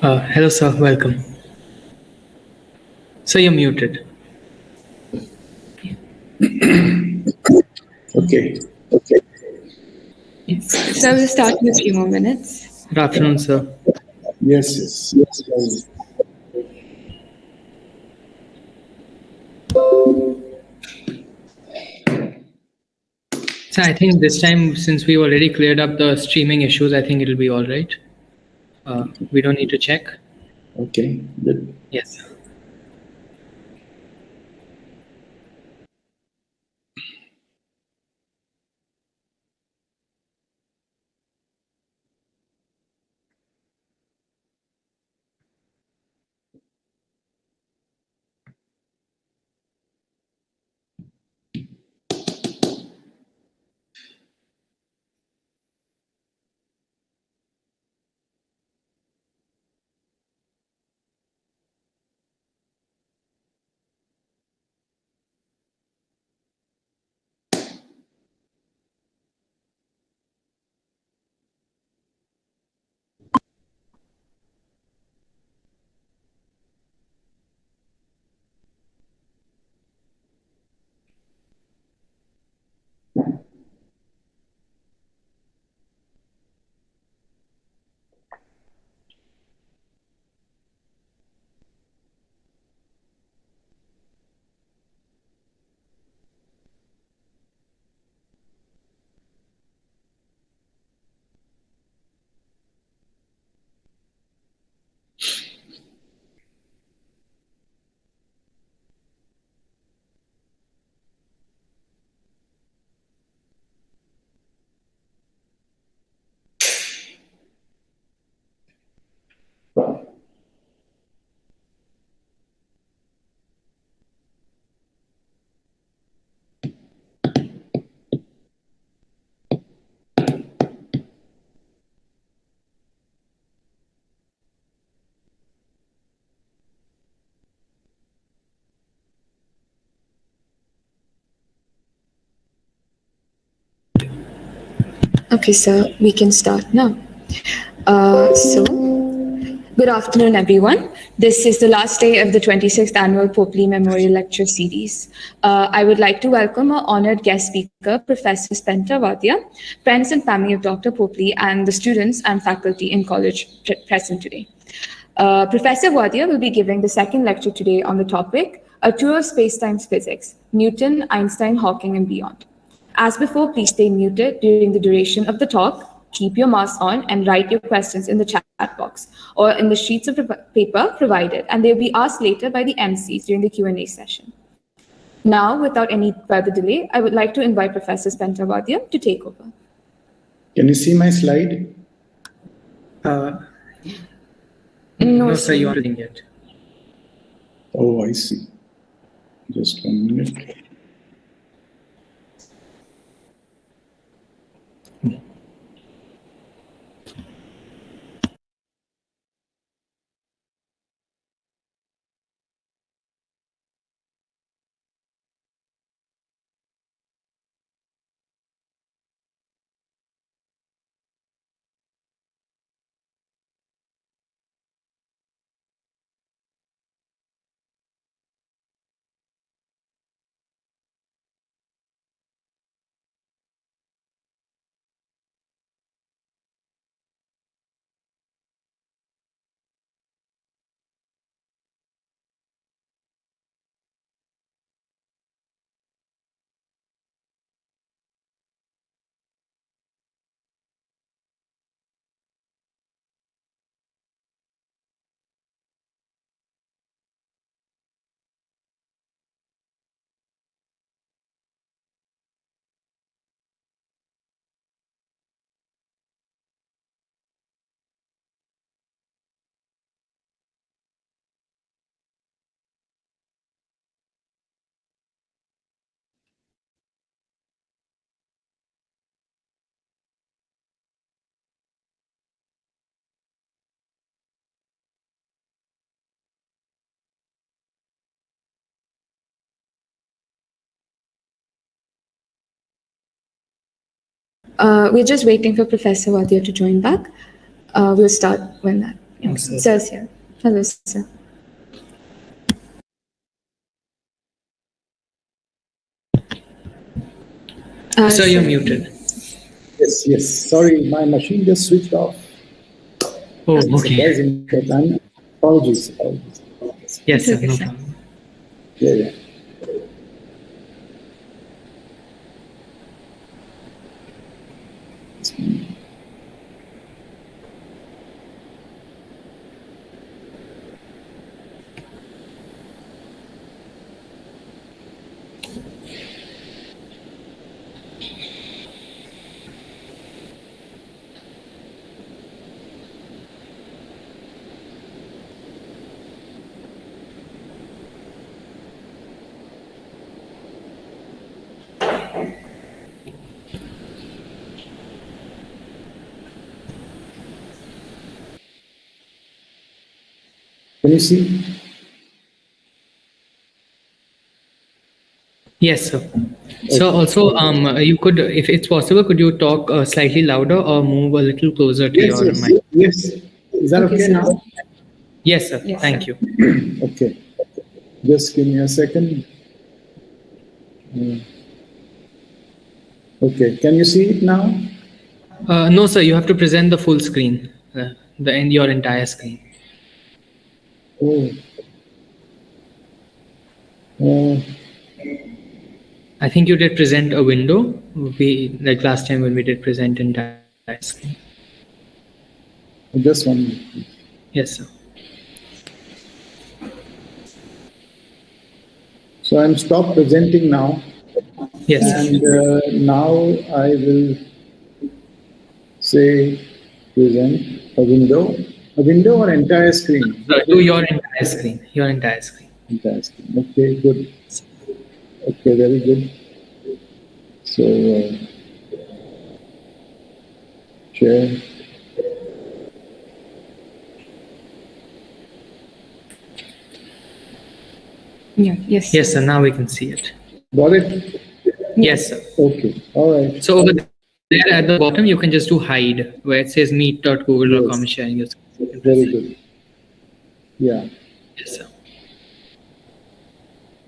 Hello, sir. Welcome. So you're muted. Okay. So we'll start in a few more minutes. Good afternoon, sir. Yes. So I think this time, since we already cleared up the streaming issues, I think it'll be all right. We don't need to check. Okay, good. Yes. Okay, so we can start now. Good afternoon, everyone. This is the last day of the 26th Annual Popli Memorial Lecture Series. I would like to welcome our honored guest speaker, Professor Spenta Wadia, friends and family of Dr. Popli, and the students and faculty in college present today. Professor Wadia will be giving the second lecture today on the topic, A Tour of Spacetime's Physics, Newton, Einstein, Hawking, and Beyond. As before, please stay muted during the duration of the talk, keep your mask on, and write your questions in the chat box or in the sheets of paper provided, and they'll be asked later by the MCs during the Q&A session. Now, without any further delay, I would like to invite Professor Spenta Wadia to take over. Can you see my slide? No, sir, you aren't doing it. Oh, I see. Just 1 minute. We're just waiting for Professor Wadia to join back. We'll start when that Okay. Sir's here. Hello, sir. Sir, you're muted. Yes, yes. Sorry, my machine just switched off. Oh, okay. Surprising, but apologies. Yes, sir, Okay, no sir. problem. Yeah. Can you see? Yes, sir. So also, you could, if it's possible, could you talk slightly louder or move a little closer to Yes, your yes, mic? yes. Is that okay sir. now? Yes, sir. Yes, Thank sir. you. Okay. Just give me a second. Okay. Can you see it now? No, sir. You have to present the full screen, your entire screen. Oh. I think you did present a window. We like last time when we did present entire screen. Just 1 minute. Yes, sir. So I'm stopped presenting now. Yes, sir. And now I will say present a window or entire screen? Do your entire screen. Your entire screen. Entire screen. Okay, good. Okay, very good. So, share. Yeah, yes. Yes, sir. Now we can see it. Got it? Yes, sir. Okay, all right. So over there at the bottom, you can just do hide where it says meet.google.com Yes. sharing your screen. Very good. Yeah. Yes, sir.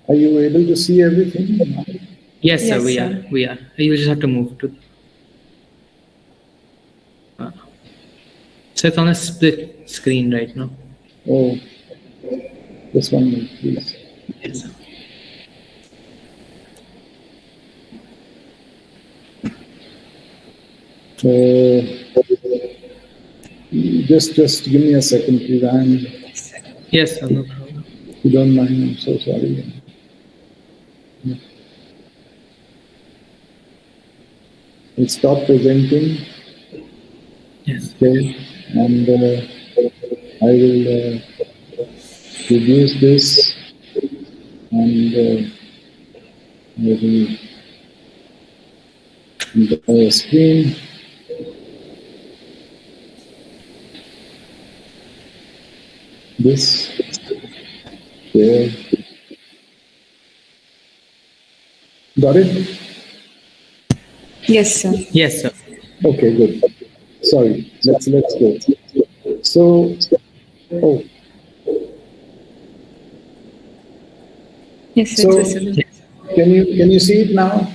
Are you able to see everything? Yes, sir. Yes, We sir. are. We are. You just have to move to. So it's on a split screen right now. Oh, just 1 minute, please. Yes, sir. Just give me a second, please. Yes, sir. No problem. If you don't mind, I'm so sorry. I'll stop presenting. Yes. Okay, and I will reduce this, and I will entire screen. This there. Got it? Yes, sir. Yes, sir. Okay, good. Sorry, let's go. So, oh, Yes, sir. so It's visible. can you see it now,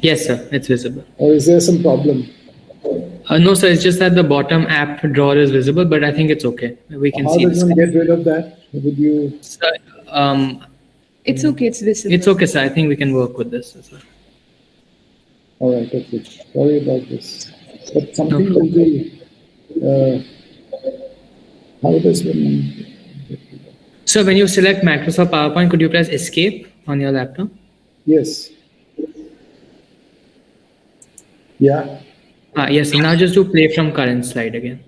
Yes, sir. It's visible. or is there some problem? No, sir. It's just that the bottom app drawer is visible, but I think it's okay. We can How see does this. one get rid of that? Would you? Sir, It's okay. It's visible. it's okay, sir. I think we can work with this as well. All right, okay. Sorry about this, but something No will be. How does one? So when you select Microsoft PowerPoint, could you press Escape on your laptop? Yes. Yeah. Yes. And now just do play from current slide again.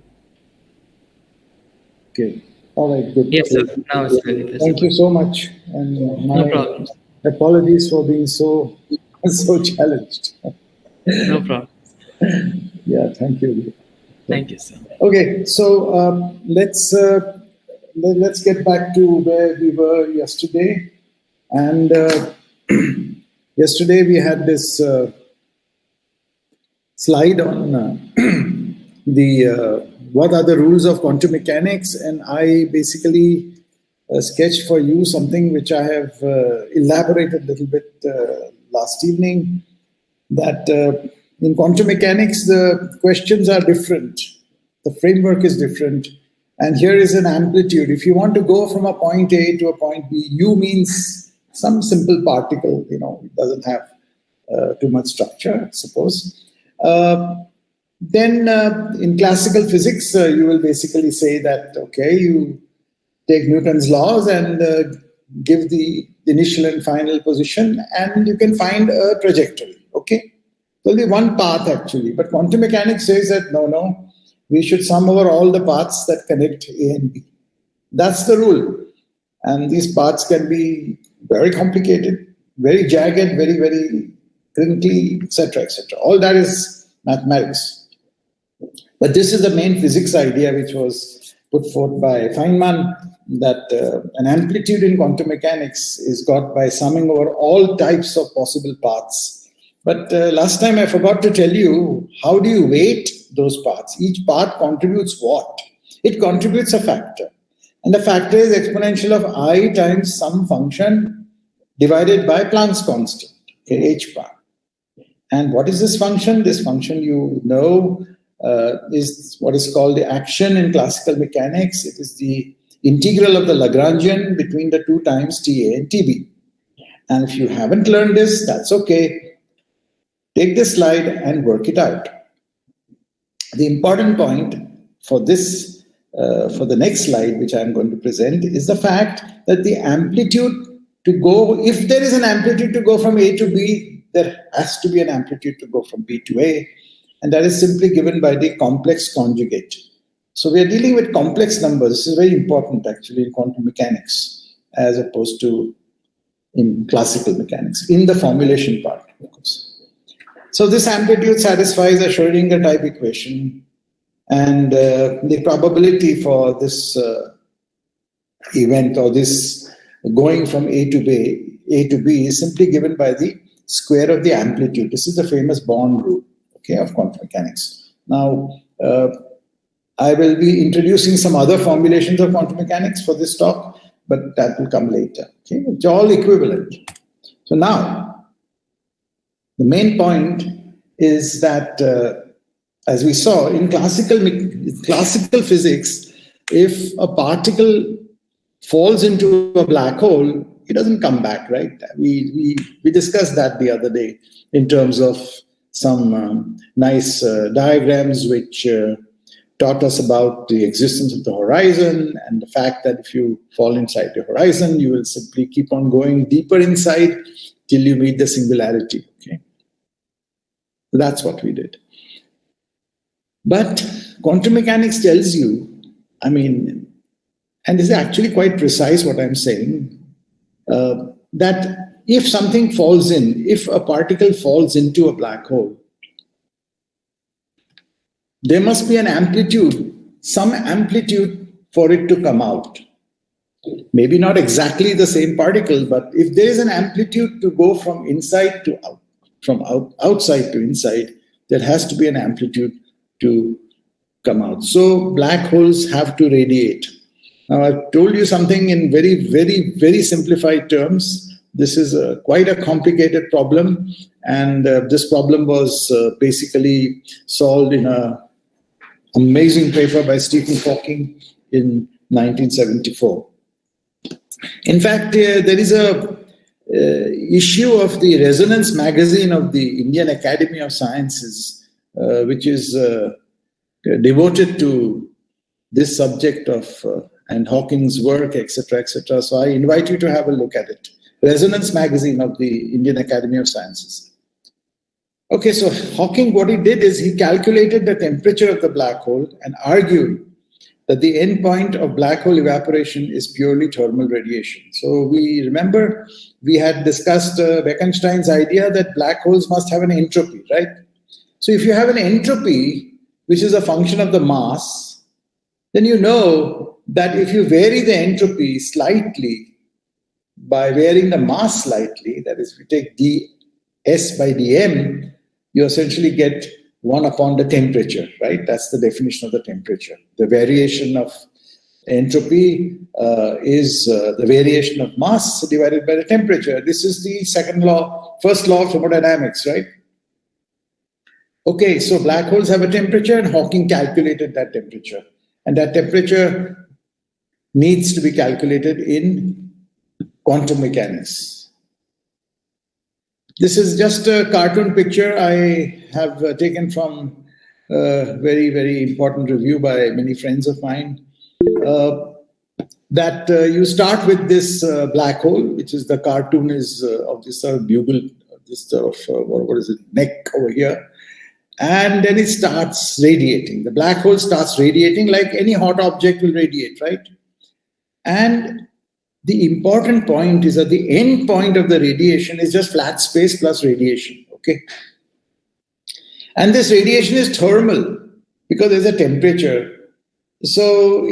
Okay. All right. Good. Yes, sir. Now it's really visible. Thank you so much, and my No problem. apologies for being so challenged. No problem. Yeah. Thank you. Thank you, sir. Okay. So let's get back to where we were yesterday, and yesterday we had this slide on the what are the rules of quantum mechanics, and I basically sketched for you something which I have elaborated a little bit last evening, that in quantum mechanics, the questions are different. The framework is different. And here is an amplitude. If you want to go from a point A to a point B, U means some simple particle, it doesn't have too much structure, I suppose. Then in classical physics, you will basically say that, okay, you take Newton's laws and give the initial and final position, and you can find a trajectory, okay? Only one path actually, but quantum mechanics says that no, we should sum over all the paths that connect A and B. That's the rule. And these paths can be very complicated, very jagged, very, very crinkly, etc., etc. All that is mathematics. But this is the main physics idea which was put forth by Feynman, that an amplitude in quantum mechanics is got by summing over all types of possible paths. But last time I forgot to tell you, how do you weight those paths? Each path contributes what? It contributes a factor. And the factor is exponential of I times some function divided by Planck's constant, okay, h bar. And what is this function? This function, is what is called the action in classical mechanics. It is the integral of the Lagrangian between the two times Ta and Tb. And if you haven't learned this, that's okay. Take this slide and work it out. The important point for this, for the next slide, which I'm going to present, is the fact that the amplitude to go, if there is an amplitude to go from A to B, there has to be an amplitude to go from B to A. And that is simply given by the complex conjugate. So we are dealing with complex numbers. This is very important actually in quantum mechanics, as opposed to in classical mechanics, in the formulation part, of course. So this amplitude satisfies a Schrödinger type equation, and the probability for this event, or this going from A to B is simply given by the square of the amplitude. This is the famous Born rule, okay, of quantum mechanics. Now, I will be introducing some other formulations of quantum mechanics for this talk, but that will come later. Okay, it's all equivalent. So now, the main point is that, as we saw in classical physics, if a particle falls into a black hole, it doesn't come back, right? We discussed that the other day in terms of some nice diagrams which taught us about the existence of the horizon and the fact that if you fall inside the horizon, you will simply keep on going deeper inside till you meet the singularity. Okay, that's what we did. But quantum mechanics tells you, and this is actually quite precise what I'm saying, that if something falls in, if a particle falls into a black hole, there must be an amplitude, some amplitude for it to come out. Maybe not exactly the same particle, but if there is an amplitude to go from inside to out, from outside to inside, there has to be an amplitude to come out. So black holes have to radiate. Now, I've told you something in very, very, very simplified terms. This is quite a complicated problem, and this problem was basically solved in an amazing paper by Stephen Hawking in 1974. In fact, there is a issue of the Resonance magazine of the Indian Academy of Sciences, which is devoted to this subject of and Hawking's work, etc., etc. So I invite you to have a look at it. Resonance magazine of the Indian Academy of Sciences. Okay, so Hawking, what he did is he calculated the temperature of the black hole and argued that the end point of black hole evaporation is purely thermal radiation. So we remember we had discussed Bekenstein's idea that black holes must have an entropy, right? So if you have an entropy, which is a function of the mass, then you know that if you vary the entropy slightly by varying the mass slightly, that is, if you take ds by dm, you essentially get 1 upon the temperature, right? That's the definition of the temperature. The variation of entropy is the variation of mass divided by the temperature. This is the first law of thermodynamics, right? Okay, so black holes have a temperature, and Hawking calculated that temperature. And that temperature needs to be calculated in quantum mechanics. This is just a cartoon picture I have taken from a very, very important review by many friends of mine. That you start with this black hole, which is the cartoon is of this bugle, this what is it, neck over here. And then it starts radiating. The black hole starts radiating like any hot object will radiate, right? And the important point is that the end point of the radiation is just flat space plus radiation, okay? And this radiation is thermal because there's a temperature. So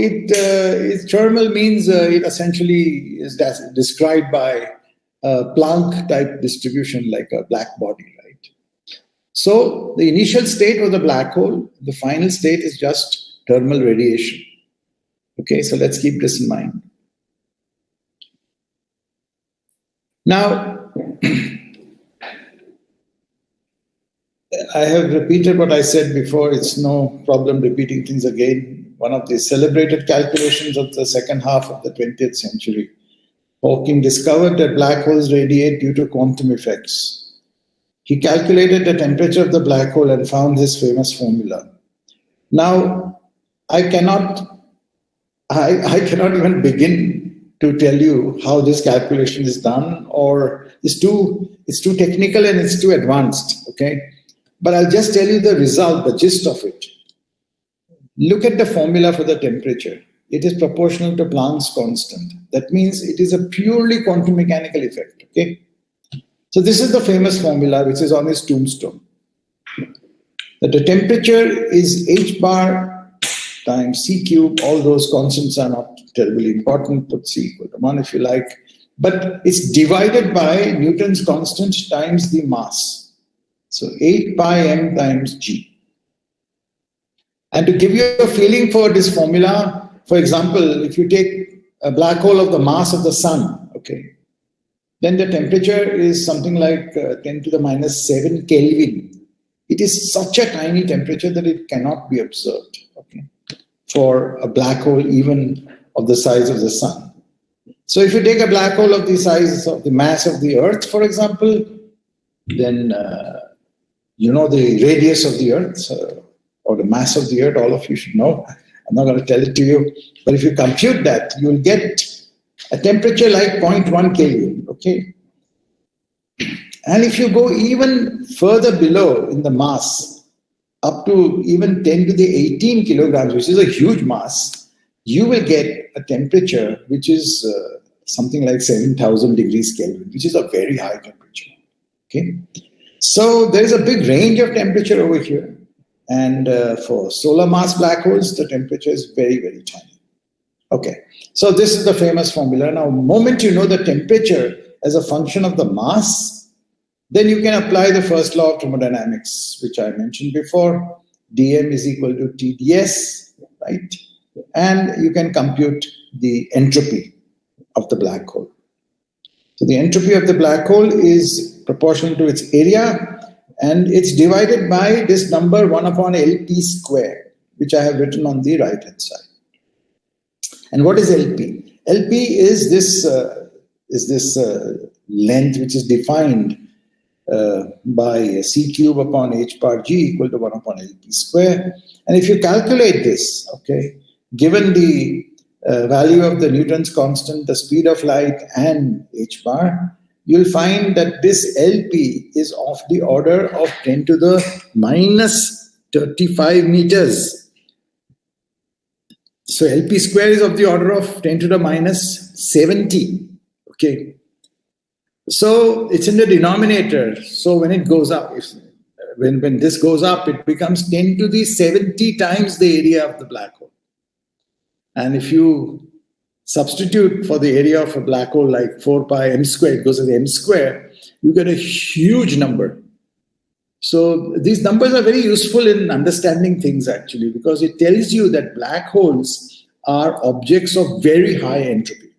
thermal means it essentially is described by a Planck type distribution like a black body, right? So the initial state was the black hole. The final state is just thermal radiation. Okay, so let's keep this in mind. Now, I have repeated what I said before. It's no problem repeating things again. One of the celebrated calculations of the second half of the 20th century. Hawking discovered that black holes radiate due to quantum effects. He calculated the temperature of the black hole and found his famous formula. Now, I cannot even begin to tell you how this calculation is done, or it's too technical and it's too advanced, okay? But I'll just tell you the result, the gist of it. Look at the formula for the temperature. It is proportional to Planck's constant. That means it is a purely quantum mechanical effect, okay? So this is the famous formula which is on his tombstone. That the temperature is h bar times c cube. All those constants are not terribly important. Put c equal to 1 if you like. But it's divided by Newton's constant times the mass. So 8 pi m times g. And to give you a feeling for this formula, for example, if you take a black hole of the mass of the sun, okay, then the temperature is something like 10 to the minus 7 Kelvin. It is such a tiny temperature that it cannot be observed, okay, for a black hole even of the size of the sun. So if you take a black hole of the size of the mass of the Earth, for example, then you know the radius of the Earth, or the mass of the Earth, all of you should know. I'm not going to tell it to you. But if you compute that, you'll get a temperature like 0.1 Kelvin, okay? And if you go even further below in the mass, up to even 10 to the 18 kilograms, which is a huge mass, you will get a temperature which is something like 7,000 degrees Kelvin, which is a very high temperature, okay? So there is a big range of temperature over here. And for solar mass black holes, the temperature is very, very tiny. Okay, so this is the famous formula. Now, the moment you know the temperature as a function of the mass, then you can apply the first law of thermodynamics, which I mentioned before. dm is equal to TdS, right? And you can compute the entropy of the black hole. So the entropy of the black hole is proportional to its area, and it's divided by this number 1 upon LP square, which I have written on the right-hand side. And what is LP? LP is this length which is defined by c cube upon h bar g equal to 1 upon LP square. And if you calculate this, okay, given the value of the Newton's constant, the speed of light, and h bar, you'll find that this LP is of the order of 10 to the minus 35 meters. So LP square is of the order of 10 to the minus 70. Okay. So it's in the denominator. So when it goes up, when this goes up, it becomes 10 to the 70 times the area of the black hole. And if you substitute for the area of a black hole like 4 pi m squared, it goes as m square, you get a huge number. So these numbers are very useful in understanding things actually, because it tells you that black holes are objects of very high entropy.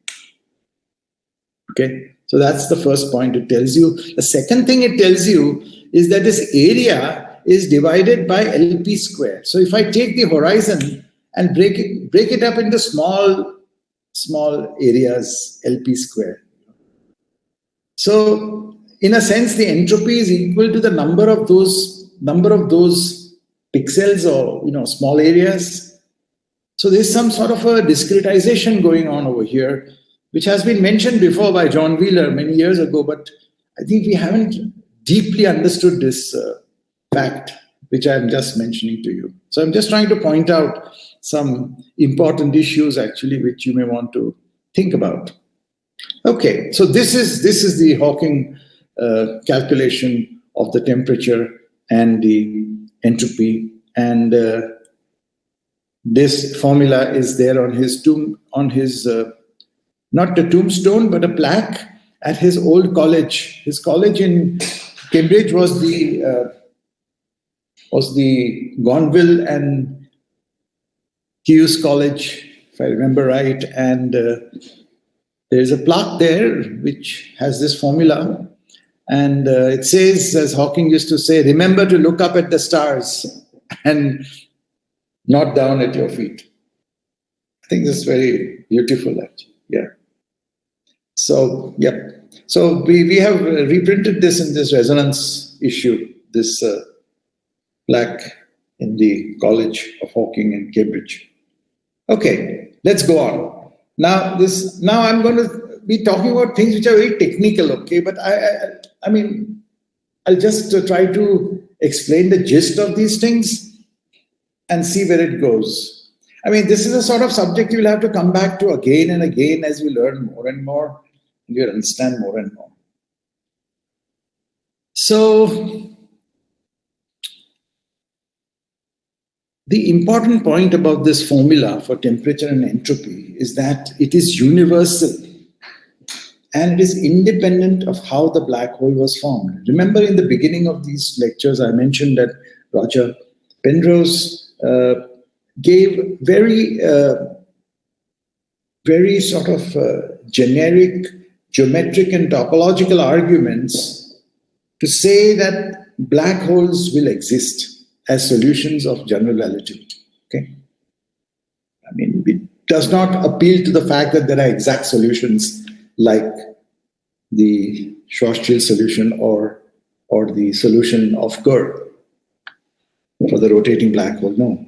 Okay, so that's the first point it tells you. The second thing it tells you is that this area is divided by LP square. So if I take the horizon and break it up into small areas, LP square. So in a sense, the entropy is equal to the number of those pixels or small areas. So there's some sort of a discretization going on over here, which has been mentioned before by John Wheeler many years ago, but I think we haven't deeply understood this fact, which I'm just mentioning to you. So I'm just trying to point out some important issues actually, which you may want to think about. Okay, so this is the Hawking calculation of the temperature and the entropy, and this formula is there on his not a tombstone, but a plaque at his old college. His college in Cambridge was the Gonville and Hughes College, if I remember right. And there's a plaque there which has this formula. And it says, as Hawking used to say, remember to look up at the stars and not down at your feet. I think this is very beautiful, actually. Yeah. So, yeah. So we have reprinted this in this resonance issue, this plaque in the College of Hawking in Cambridge. Okay, let's go on. Now I'm going to be talking about things which are very technical, okay? But I mean, I'll just try to explain the gist of these things and see where it goes. I mean, this is a sort of subject you'll have to come back to again and again as we learn more and more, and you'll understand more and more. So, the important point about this formula for temperature and entropy is that it is universal and it is independent of how the black hole was formed. Remember, in the beginning of these lectures, I mentioned that Roger Penrose gave very sort of generic geometric and topological arguments to say that black holes will exist as solutions of general relativity. Okay, I mean, it does not appeal to the fact that there are exact solutions like the Schwarzschild solution or the solution of Kerr for the rotating black hole. No.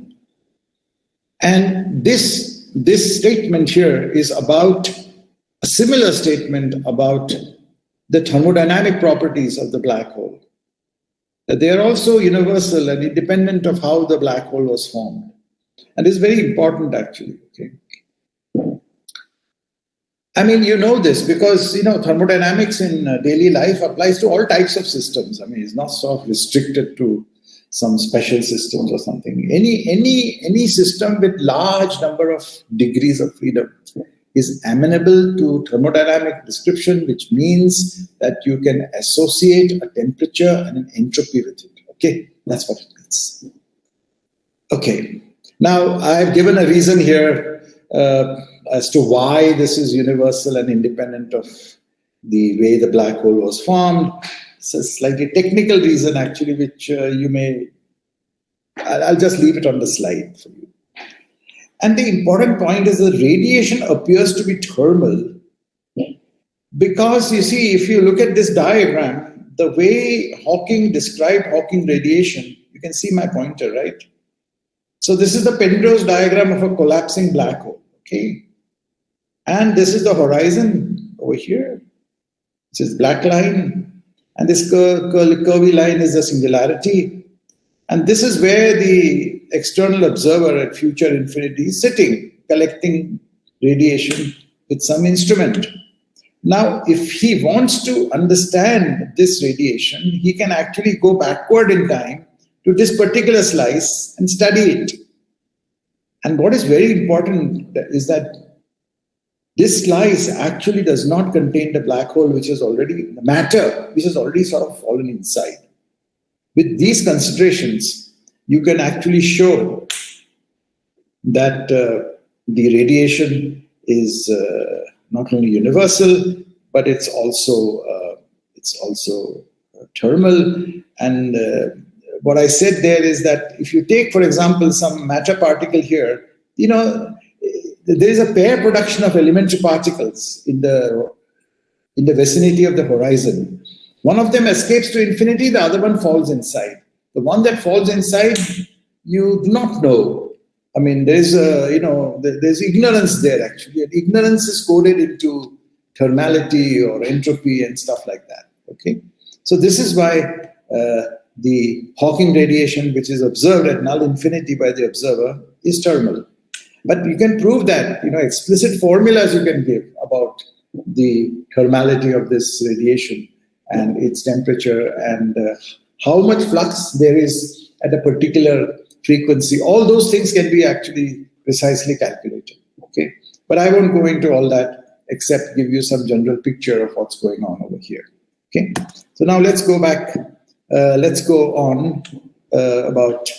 And this statement here is about a similar statement about the thermodynamic properties of the black hole. That they are also universal and independent of how the black hole was formed. And it's very important, actually. Okay. I mean, you know this because, thermodynamics in daily life applies to all types of systems. I mean, it's not sort of restricted to some special systems or something. Any system with large number of degrees of freedom is amenable to thermodynamic description, which means that you can associate a temperature and an entropy with it. Okay, that's what it means. Okay, now I've given a reason here as to why this is universal and independent of the way the black hole was formed. It's a slightly technical reason, actually, which I'll just leave it on the slide for you. And the important point is the radiation appears to be thermal because, you see, if you look at this diagram, the way Hawking described Hawking radiation, you can see my pointer, right? So this is the Penrose diagram of a collapsing black hole, okay? And this is the horizon over here. This is black line, and this curvy line is the singularity. And this is where the external observer at future infinity is sitting, collecting radiation with some instrument. Now, if he wants to understand this radiation, he can actually go backward in time to this particular slice and study it. And what is very important is that this slice actually does not contain the black hole, which is already the matter, which has already sort of fallen inside. with these considerations, you can actually show that the radiation is not only universal, but it's also thermal. And what I said there is that if you take, for example, some matter particle here, there is a pair production of elementary particles in the vicinity of the horizon. One of them escapes to infinity, the other one falls inside. The one that falls inside, you do not know. I mean, there's ignorance there actually. And ignorance is coded into thermality or entropy and stuff like that. Okay, so this is why the Hawking radiation, which is observed at null infinity by the observer, is thermal. But you can prove that, explicit formulas you can give about the thermality of this radiation and its temperature and how much flux there is at a particular frequency. All those things can be actually precisely calculated. Okay, but I won't go into all that except give you some general picture of what's going on over here. Okay, so now let's go back. Let's go on about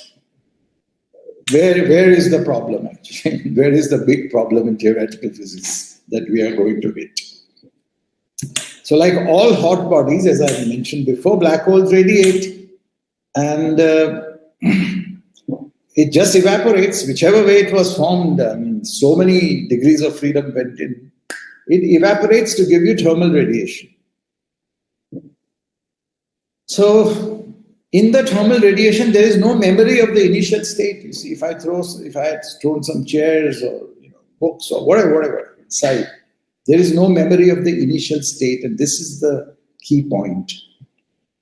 where is the problem actually? Where is the big problem in theoretical physics that we are going to hit? So like all hot bodies, as I mentioned before, black holes radiate and it just evaporates, whichever way it was formed. I mean, so many degrees of freedom went in. It evaporates to give you thermal radiation. So in the thermal radiation, there is no memory of the initial state. You see, if I had thrown some chairs or books or whatever inside, there is no memory of the initial state. And this is the key point,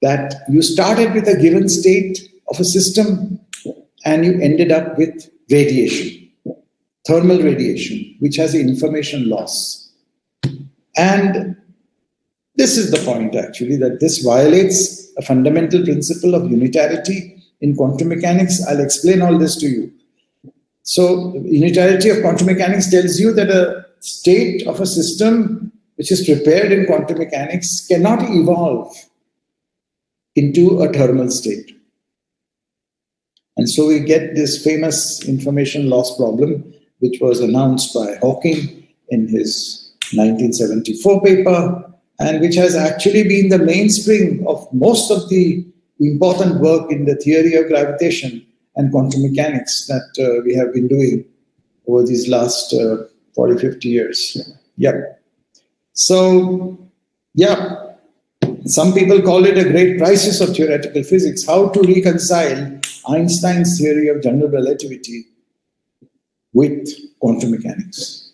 that you started with a given state of a system and you ended up with radiation, thermal radiation, which has information loss. And this is the point actually, that this violates a fundamental principle of unitarity in quantum mechanics. I'll explain all this to you. So unitarity of quantum mechanics tells you that a state of a system which is prepared in quantum mechanics cannot evolve into a thermal state. And so we get this famous information loss problem, which was announced by Hawking in his 1974 paper, and which has actually been the mainspring of most of the important work in the theory of gravitation and quantum mechanics that we have been doing over these last 40, 50 years. Yeah. So, yeah, some people call it a great crisis of theoretical physics, how to reconcile Einstein's theory of general relativity with quantum mechanics.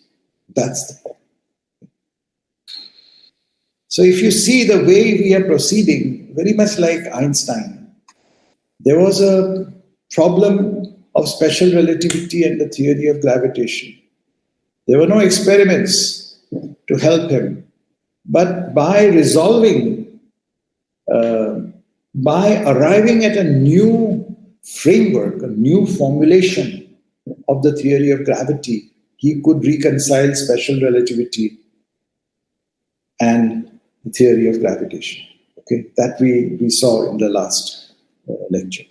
That's the point. So if you see the way we are proceeding, very much like Einstein, there was a problem of special relativity and the theory of gravitation. There were no experiments to help him. But by resolving, by arriving at a new framework, a new formulation of the theory of gravity, he could reconcile special relativity and the theory of gravitation. Okay, that we saw in the last lecture.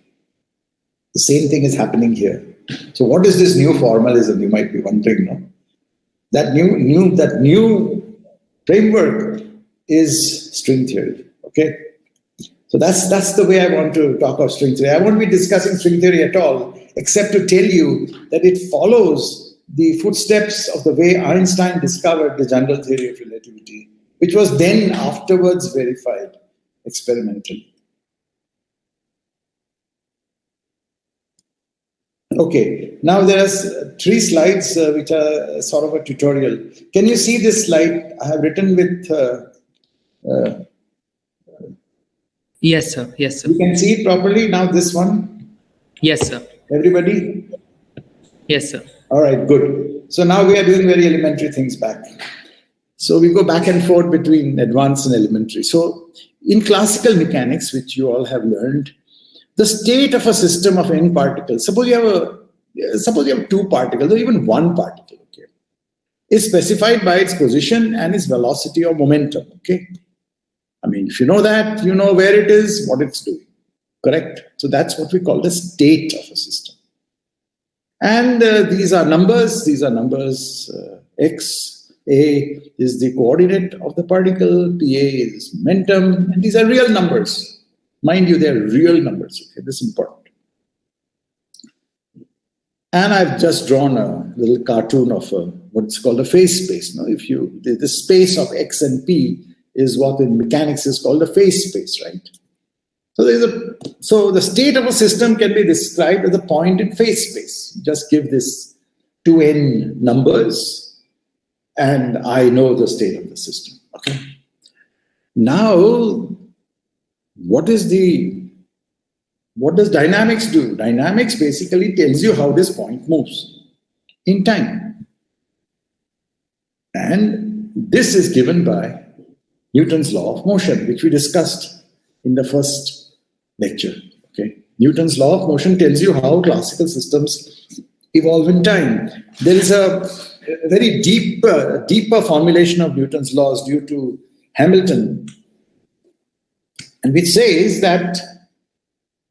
The same thing is happening here. So what is this new formalism? You might be wondering, no? That new framework is string theory. Okay, so that's the way I want to talk of string theory. I won't be discussing string theory at all, except to tell you that it follows the footsteps of the way Einstein discovered the general theory of relativity, which was then afterwards verified experimentally. Okay, now there are 3 slides which are sort of a tutorial. Can you see this slide? I have written with... Yes, sir. Yes, sir. You can see it properly now, this one? Yes, sir. Everybody? Yes, sir. All right, good. So now we are doing very elementary things back. So we go back and forth between advanced and elementary. So in classical mechanics, which you all have learned, the state of a system of n particles, suppose you have 2 particles or even 1 particle, okay, is specified by its position and its velocity or momentum, okay? I mean, if you know that, you know where it is, what it's doing. Correct? So that's what we call the state of a system. And these are numbers. X, A is the coordinate of the particle, PA is momentum, and these are real numbers. Mind you, they're real numbers. Okay, this is important. And I've just drawn a little cartoon of what's called a phase space. Now, if you the space of X and P is what in mechanics is called a phase space, right? So the state of a system can be described as a point in phase space. Just give this 2n numbers, and I know the state of the system. Okay. Now, what does dynamics do? Dynamics basically tells you how this point moves in time. And this is given by Newton's law of motion, which we discussed in the first lecture. Okay. Newton's law of motion tells you how classical systems evolve in time. There is a very deeper formulation of Newton's laws due to Hamilton, and which says that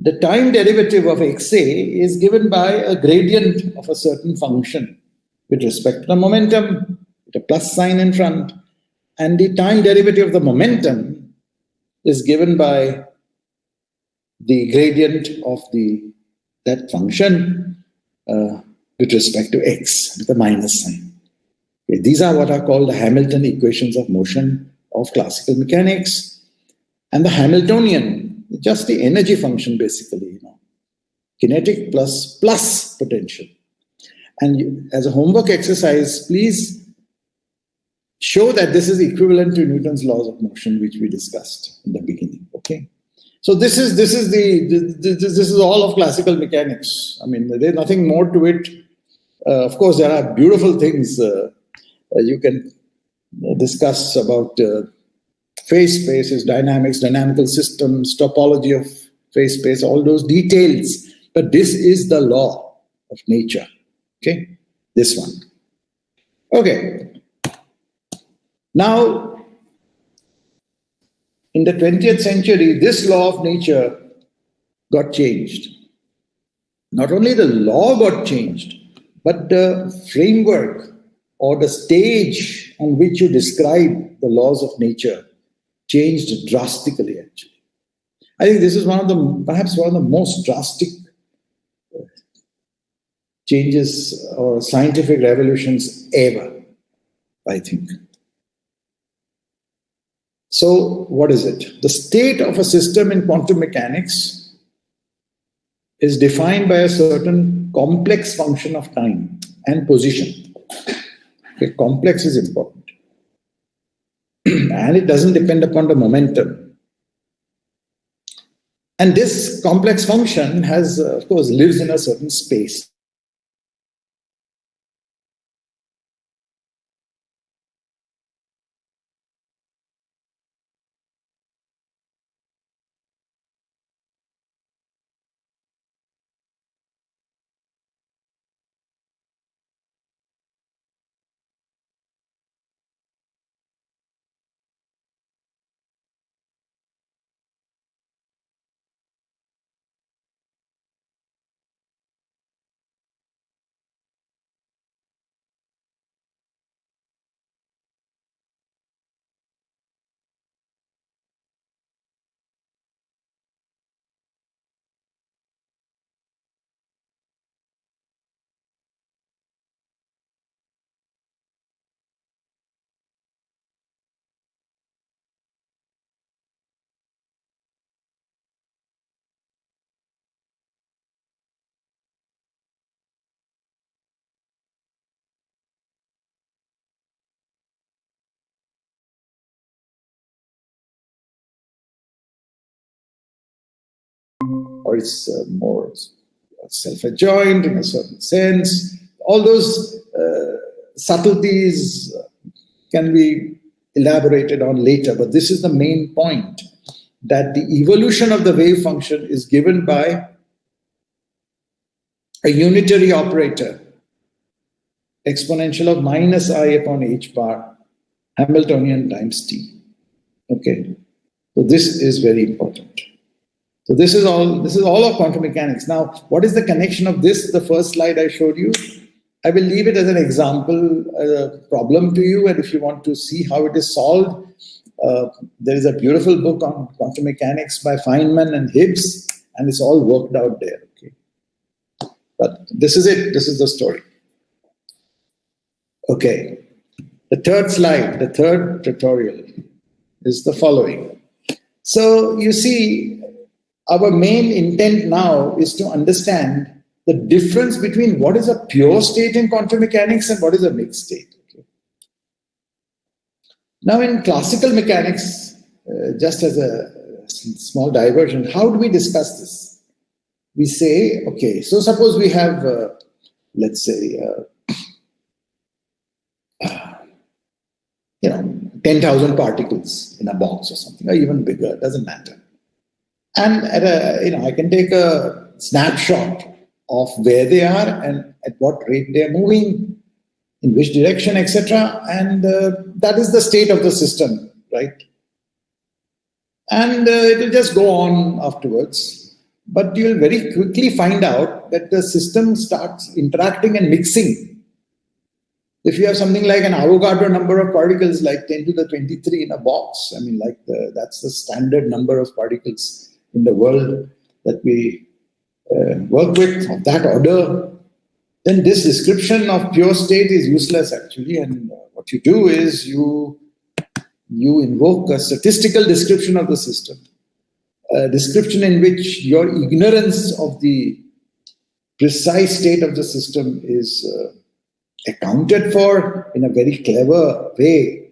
the time derivative of xa is given by a gradient of a certain function with respect to the momentum, with a plus sign in front, and the time derivative of the momentum is given by the gradient of that function with respect to x with a minus sign. Okay, these are what are called the Hamilton equations of motion of classical mechanics. And the Hamiltonian, just the energy function basically, kinetic plus potential. And as a homework exercise, please show that this is equivalent to Newton's laws of motion, which we discussed in the beginning. Okay. So this is all of classical mechanics. I mean, there's nothing more to it. Of course, there are beautiful things you can discuss about phase spaces, dynamics, dynamical systems, topology of phase space, all those details. But this is the law of nature. Okay, this one. Okay. Now, in the 20th century, this law of nature got changed. Not only the law got changed, but the framework or the stage on which you describe the laws of nature changed drastically, actually. I think this is perhaps one of the most drastic changes or scientific revolutions ever, I think. So, what is it? The state of a system in quantum mechanics is defined by a certain complex function of time and position. Okay, complex is important. And it doesn't depend upon the momentum. And this complex function has, of course, lives in a certain space. Or it's more self-adjoint in a certain sense. All those subtleties can be elaborated on later, but this is the main point, that the evolution of the wave function is given by a unitary operator, exponential of minus I upon h bar, Hamiltonian times t. Okay, so this is very important. So this is all of quantum mechanics. Now, what is the connection of this? The first slide I showed you. I will leave it as an example, problem to you, and if you want to see how it is solved, there is a beautiful book on quantum mechanics by Feynman and Hibbs, and it's all worked out there. Okay, but this is it. This is the story. Okay, the third slide, the third tutorial is the following. So you see, our main intent now is to understand the difference between what is a pure state in quantum mechanics and what is a mixed state. Okay. Now, in classical mechanics, just as a small diversion, how do we discuss this? We say, okay, so suppose we have, let's say, 10,000 particles in a box or something, or even bigger, it doesn't matter. And I can take a snapshot of where they are and at what rate they are moving, in which direction, etc. And that is the state of the system, right? And it will just go on afterwards. But you'll very quickly find out that the system starts interacting and mixing. If you have something like an Avogadro number of particles, like 10 to the 23 in a box, I mean, that's the standard number of particles in the world that we work with, of that order, then this description of pure state is useless actually. And what you do is you invoke a statistical description of the system, a description in which your ignorance of the precise state of the system is accounted for in a very clever way.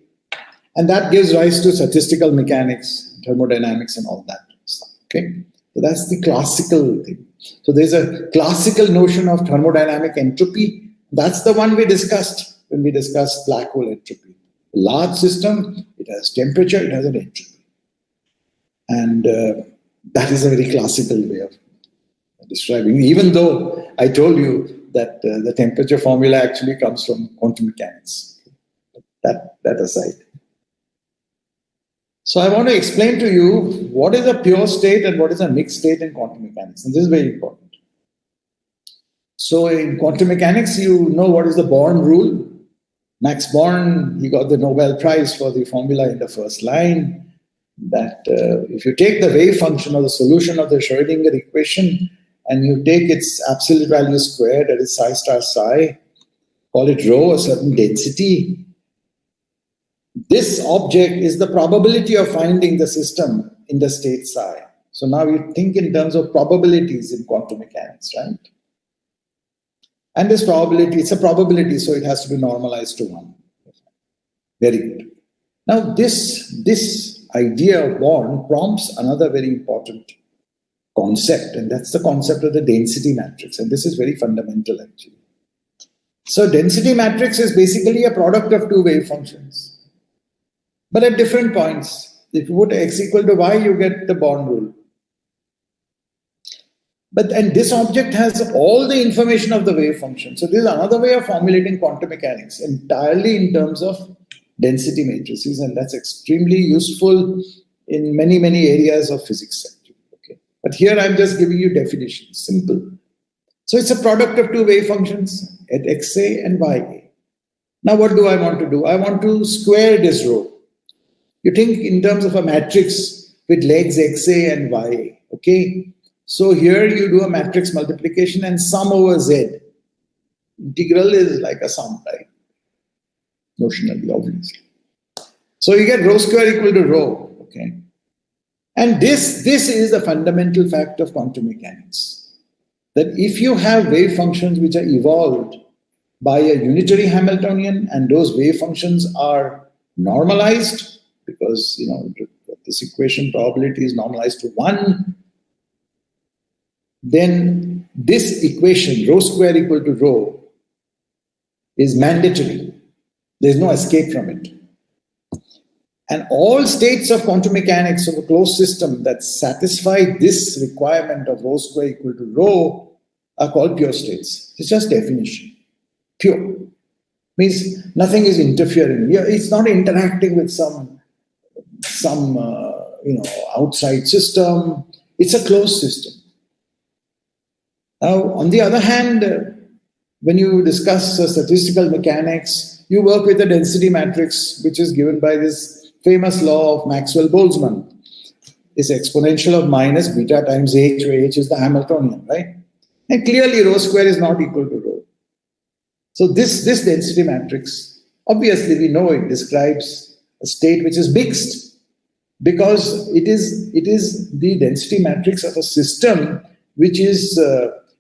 And that gives rise to statistical mechanics, thermodynamics, and all that stuff. Okay, so that's the classical thing. So there's a classical notion of thermodynamic entropy. That's the one we discussed when we discussed black hole entropy. A large system, it has temperature, it has an entropy. And that is a very classical way of describing, even though I told you that the temperature formula actually comes from quantum mechanics. That aside. So I want to explain to you what is a pure state and what is a mixed state in quantum mechanics. And this is very important. So in quantum mechanics, you know what is the Born rule. Max Born, he got the Nobel Prize for the formula in the first line, that if you take the wave function or the solution of the Schrödinger equation and you take its absolute value squared, that is psi star psi, call it rho, a certain density, this object is the probability of finding the system in the state psi. So now you think in terms of probabilities in quantum mechanics, right? And this probability, it's a probability, so it has to be normalized to 1. Very good. Now this idea of Born prompts another very important concept, and that's the concept of the density matrix. And this is very fundamental actually. So density matrix is basically a product of two wave functions, but at different points. If you put x equal to y, you get the Born rule. And this object has all the information of the wave function. So this is another way of formulating quantum mechanics, entirely in terms of density matrices, and that's extremely useful in many, many areas of physics. Okay. But here I'm just giving you definitions, simple. So it's a product of two wave functions at xa and ya. Now what do I want to do? I want to square this rho. You think in terms of a matrix with legs xa and ya. Okay. So here you do a matrix multiplication and sum over z. Integral is like a sum, right? Notionally, obviously. So you get rho square equal to rho, okay? And this is the fundamental fact of quantum mechanics. That if you have wave functions which are evolved by a unitary Hamiltonian and those wave functions are normalized, because this equation probability is normalized to 1, then this equation, rho square equal to rho, is mandatory. There's no escape from it. And all states of quantum mechanics of a closed system that satisfy this requirement of rho square equal to rho are called pure states. It's just definition. Pure means nothing is interfering. It's not interacting with some outside system. It's a closed system. Now, on the other hand, when you discuss statistical mechanics, you work with a density matrix, which is given by this famous law of Maxwell-Boltzmann. It's exponential of minus beta times h, where h is the Hamiltonian, right? And clearly, rho square is not equal to rho. So this density matrix, obviously we know it describes a state which is mixed, because it is the density matrix of a system which is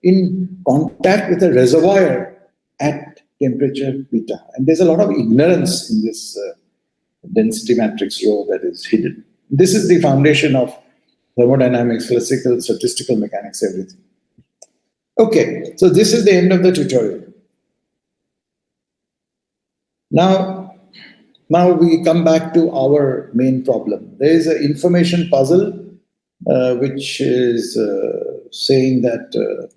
in contact with a reservoir at temperature beta. And there's a lot of ignorance in this density matrix rho that is hidden. This is the foundation of thermodynamics, classical, statistical mechanics, everything. Okay, so this is the end of the tutorial. Now we come back to our main problem. There is an information puzzle which is saying that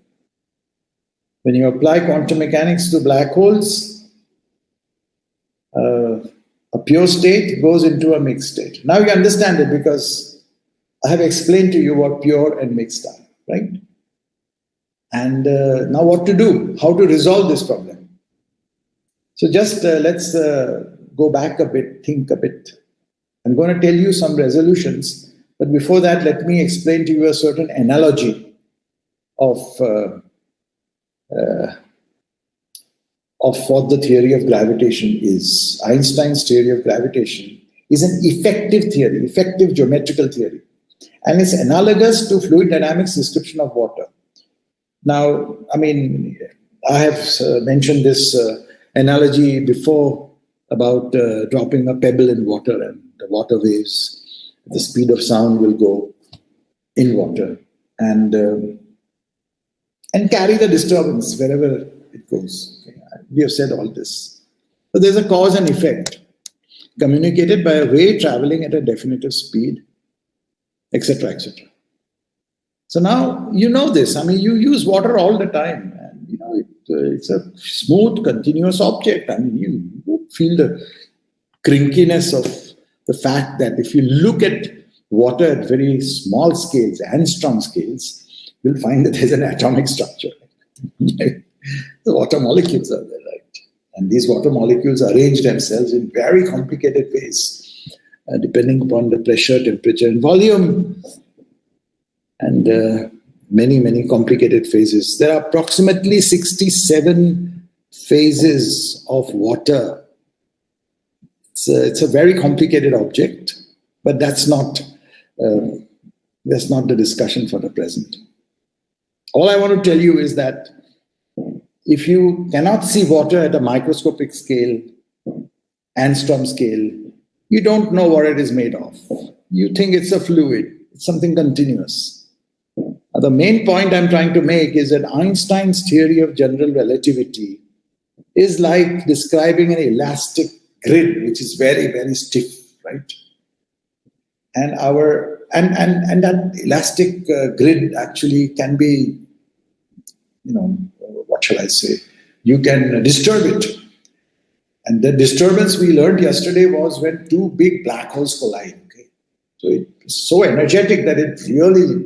when you apply quantum mechanics to black holes, a pure state goes into a mixed state. Now you understand it because I have explained to you what pure and mixed are, right? And now what to do, how to resolve this problem. So just let's go back a bit, think a bit. I'm going to tell you some resolutions, but before that, let me explain to you a certain analogy of what the theory of gravitation is. Einstein's theory of gravitation is an effective theory, effective geometrical theory, and it's analogous to fluid dynamics description of water. Now, I mean, I have mentioned this analogy before about dropping a pebble in water, and the water waves, the speed of sound will go in water and carry the disturbance wherever it goes. Okay. We have said all this. So there's a cause and effect communicated by a wave traveling at a definitive speed, etc., etc. So now you know this. I mean, you use water all the time, and you know it's a smooth, continuous object. I mean, you feel the crinkiness of the fact that if you look at water at very small scales, angstrom scales, you'll find that there's an atomic structure. The water molecules are there, right? And these water molecules arrange themselves in very complicated ways, depending upon the pressure, temperature, and volume. And many, many complicated phases. There are approximately 67 phases of water. It's a very complicated object, but that's not the discussion for the present. All I want to tell you is that if you cannot see water at a microscopic scale, angstrom scale, you don't know what it is made of. You think it's a fluid, it's something continuous. The main point I'm trying to make is that Einstein's theory of general relativity is like describing an elastic grid, which is very, very stiff, right? And that elastic grid actually can be, what shall I say? You can disturb it. And the disturbance we learned yesterday was when two big black holes collide. Okay? So it's so energetic that it really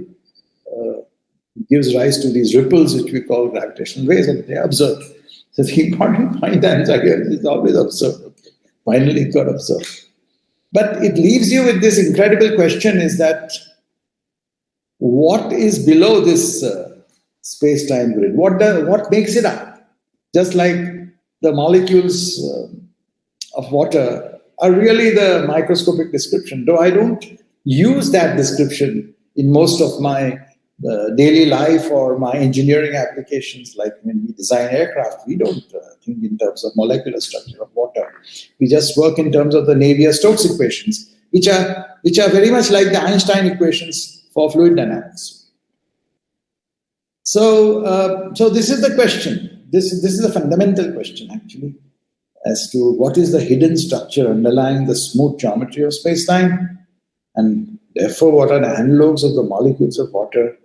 gives rise to these ripples, which we call gravitational waves, and they are observed. So the important point is always observed. Okay. Finally, it got observed. But it leaves you with this incredible question: is that what is below this space-time grid? What makes it up? Just like the molecules of water are really the microscopic description, though I don't use that description in most of my daily life or my engineering applications. Like when we design aircraft, we don't think in terms of molecular structure of water. We just work in terms of the Navier-Stokes equations, which are very much like the Einstein equations for fluid dynamics. So this is the question. This is a fundamental question, actually, as to what is the hidden structure underlying the smooth geometry of space-time, and therefore what are the analogues of the molecules of water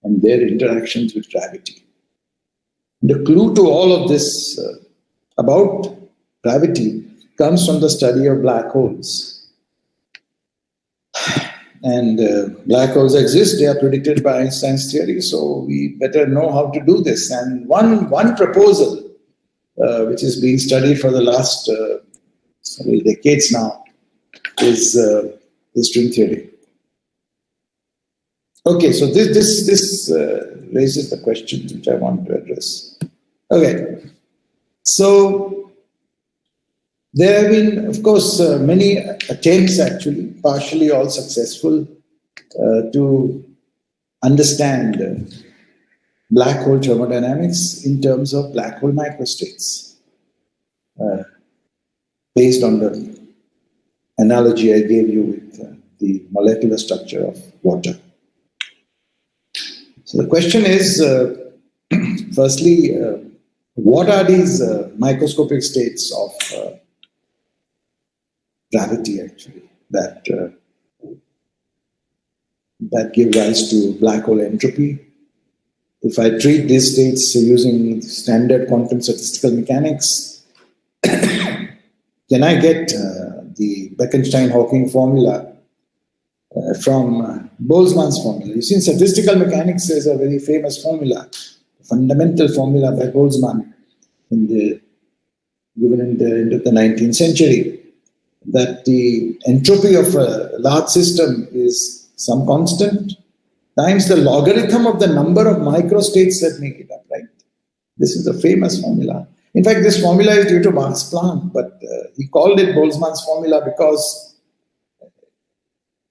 and their interactions with gravity. The clue to all of this about gravity comes from the study of black holes. And black holes exist, they are predicted by Einstein's theory, so we better know how to do this. And one proposal, which is being studied for the last several decades now, is string theory. Okay, so this raises the questions which I want to address. Okay, so there have been, of course, many attempts, actually, partially all successful, to understand black hole thermodynamics in terms of black hole microstates, based on the analogy I gave you with the molecular structure of water. So the question is, firstly, what are these microscopic states of gravity, actually, that give rise to black hole entropy? If I treat these states using standard quantum statistical mechanics, can I get the Bekenstein-Hawking formula from Boltzmann's formula? You see, in statistical mechanics, there's a very famous formula, fundamental formula by Boltzmann, given in the end of the 19th century, that the entropy of a large system is some constant times the logarithm of the number of microstates that make it up, right? This is a famous formula. In fact, this formula is due to Max Planck, but he called it Boltzmann's formula because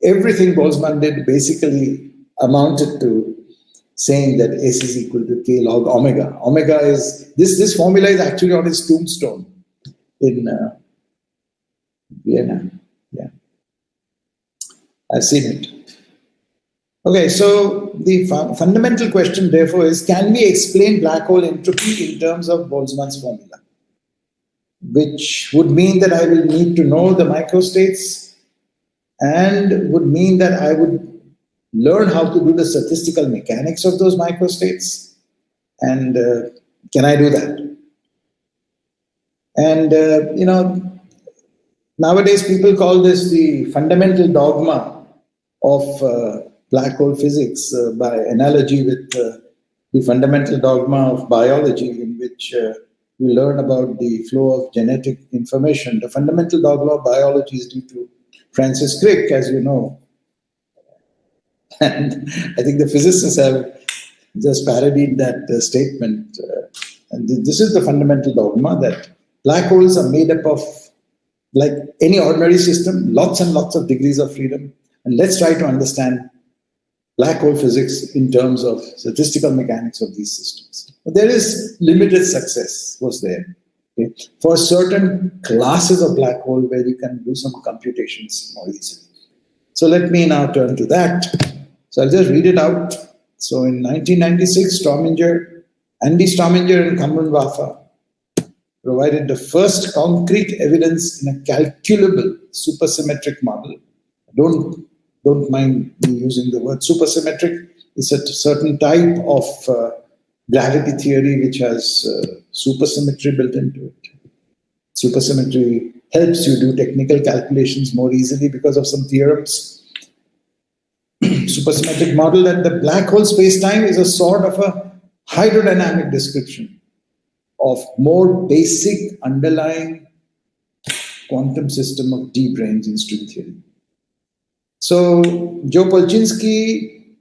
everything Boltzmann did basically amounted to saying that S is equal to K log omega. Omega is, this formula is actually on his tombstone in Vienna. Yeah, I've seen it. Okay, so the fundamental question, therefore, is, can we explain black hole entropy in terms of Boltzmann's formula? Which would mean that I will need to know the microstates, and would mean that I would learn how to do the statistical mechanics of those microstates. And can I do that? And, nowadays people call this the fundamental dogma of black hole physics, by analogy with the fundamental dogma of biology, in which we learn about the flow of genetic information. The fundamental dogma of biology is due to Francis Crick, as you know. And I think the physicists have just parodied that statement. And this is the fundamental dogma, that black holes are made up of, like any ordinary system, lots and lots of degrees of freedom. And let's try to understand black hole physics in terms of statistical mechanics of these systems. But there is limited success, was there, okay, for certain classes of black hole where you can do some computations more easily. So let me now turn to that. So I'll just read it out. So in 1996, Andy Strominger and Kamran Wafa provided the first concrete evidence in a calculable supersymmetric model. Don't mind me using the word supersymmetric. It's a certain type of gravity theory which has supersymmetry built into it. Supersymmetry helps you do technical calculations more easily because of some theorems. Supersymmetric model that the black hole space-time is a sort of a hydrodynamic description of more basic underlying quantum system of deep range in string theory. So Joe Polchinski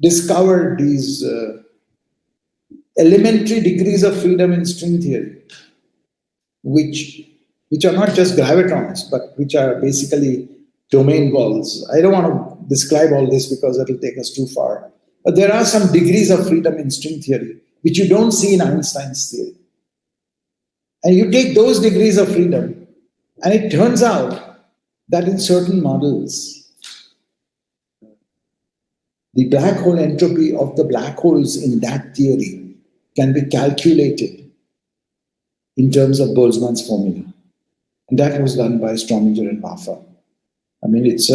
discovered these elementary degrees of freedom in string theory, which are not just gravitons, but which are basically domain walls. I don't want to describe all this because that will take us too far. But there are some degrees of freedom in string theory, which you don't see in Einstein's theory. And you take those degrees of freedom, and it turns out that in certain models, the black hole entropy of the black holes in that theory can be calculated in terms of Boltzmann's formula. And that was done by Strominger and Wafa. I mean, it's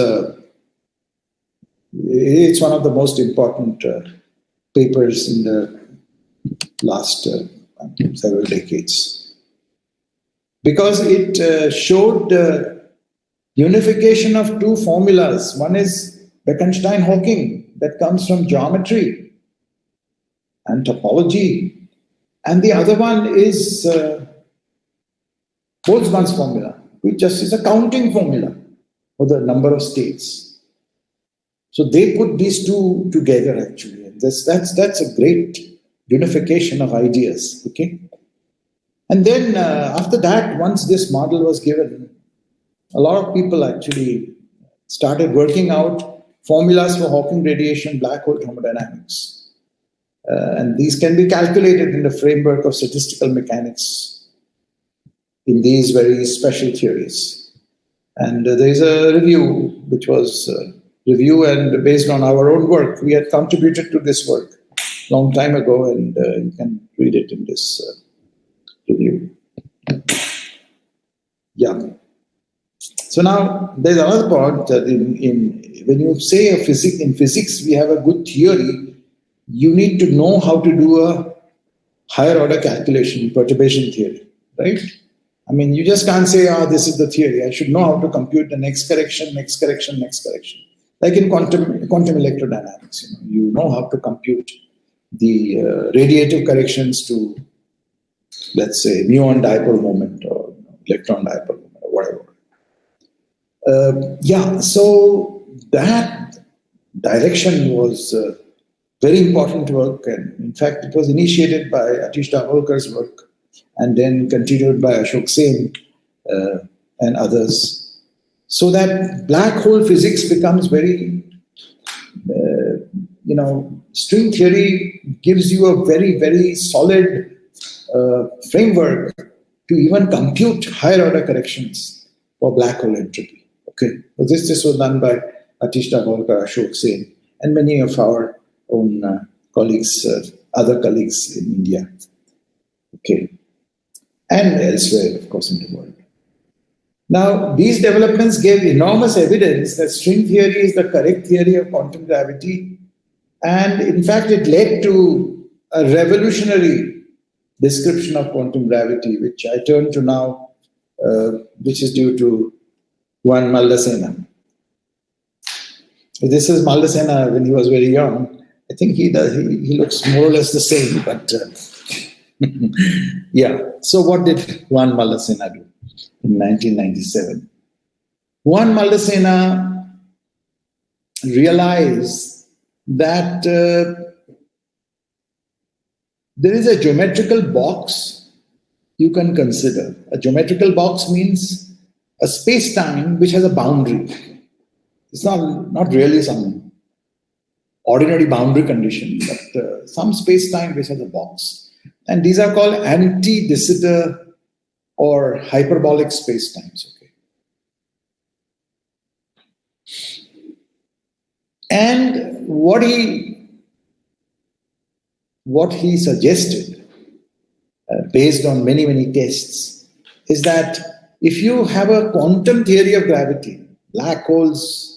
one of the most important papers in the last several decades, because it showed unification of two formulas. One is Bekenstein-Hawking that comes from geometry and topology, and the other one is Boltzmann's formula, which just is a counting formula for the number of states. So they put these two together actually, and that's a great unification of ideas. Okay, and then after that, once this model was given, a lot of people actually started working out formulas for Hawking radiation, black hole thermodynamics. And these can be calculated in the framework of statistical mechanics in these very special theories. And there is a review, which was review and based on our own work. We had contributed to this work a long time ago, and you can read it in this review. Yeah. So now there's another part that when you say in physics we have a good theory, you need to know how to do a higher order calculation, perturbation theory, right? I mean, you just can't say, this is the theory. I should know how to compute the next correction, next correction, next correction. Like in quantum electrodynamics, you know how to compute the radiative corrections to, let's say, muon dipole moment or electron dipole moment or whatever. So that direction was very important work, and in fact, it was initiated by Atish Davolkar's work, and then continued by Ashok Sen and others, so that black hole physics becomes very, string theory gives you a very, very solid framework to even compute higher order corrections for black hole entropy. Okay, but this was done by Atish Davolkar, Ashok Sen, and many of our own colleagues, other colleagues in India. Okay, and elsewhere, of course, in the world. Now, these developments gave enormous evidence that string theory is the correct theory of quantum gravity, and in fact, it led to a revolutionary description of quantum gravity, which I turn to now, which is due to Juan Maldacena. This is Maldacena when he was very young. I think he looks more or less the same, but yeah. So what did Juan Maldacena do in 1997? Juan Maldacena realized that there is a geometrical box you can consider. A geometrical box means a space-time which has a boundary. It's not really some ordinary boundary condition, but some space-time which has a box. And these are called anti-de Sitter or hyperbolic spacetimes. Okay. And what he suggested, based on many, many tests, is that if you have a quantum theory of gravity, black holes,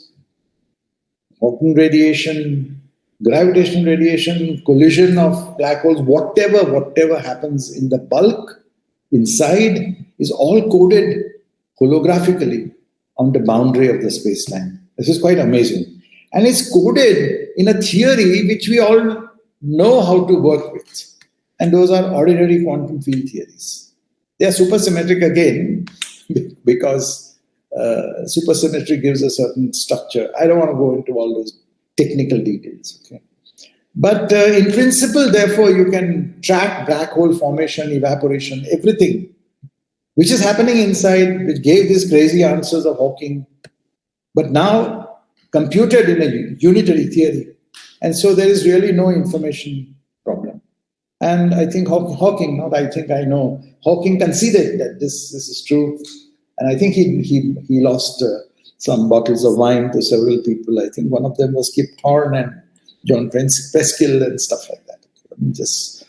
Hawking radiation, gravitational radiation, collision of black holes, whatever happens in the bulk inside is all coded holographically on the boundary of the space-time. This is quite amazing. And it's coded in a theory which we all know how to work with. And those are ordinary quantum field theories. They are supersymmetric again, because supersymmetry gives a certain structure. I don't want to go into all those technical details. Okay, but in principle, therefore, you can track black hole formation, evaporation, everything which is happening inside, which gave these crazy answers of Hawking, but now computed in a unitary theory. And so there is really no information problem. And I think Hawking, not I think I know, Hawking conceded that this is true. And I think he lost some bottles of wine to several people. I think one of them was Kip Thorne and John Preskill and stuff like that. This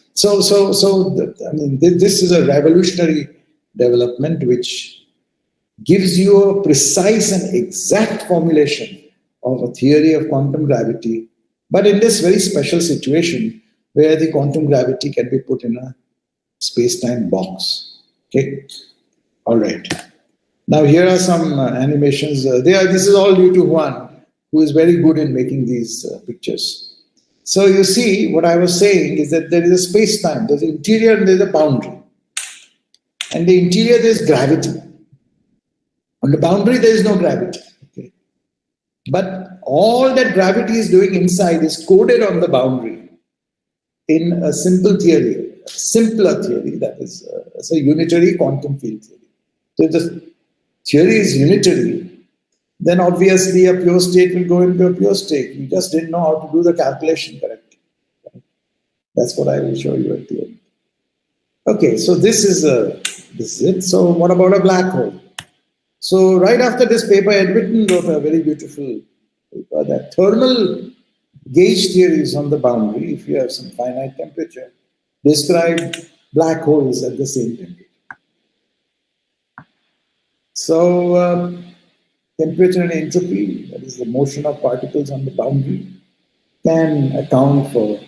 is a revolutionary development which gives you a precise and exact formulation of a theory of quantum gravity, but in this very special situation where the quantum gravity can be put in a space-time box. Okay, all right. Now here are some animations. This is all due to Juan, who is very good in making these pictures. So you see, what I was saying is that there is a space-time, there's an interior and there's a boundary. And the interior, there's gravity. On the boundary, there is no gravity. Okay. But all that gravity is doing inside is coded on the boundary in a simple theory, a simpler theory, that is it's a unitary quantum field theory. So if the theory is unitary, then obviously a pure state will go into a pure state. You just didn't know how to do the calculation correctly. That's what I will show you at the end. Okay, so this is it. So what about a black hole? So right after this paper, Edwin wrote a very beautiful paper that thermal gauge theories on the boundary, if you have some finite temperature, describe black holes at the same temperature. So temperature and entropy, that is the motion of particles on the boundary, can account for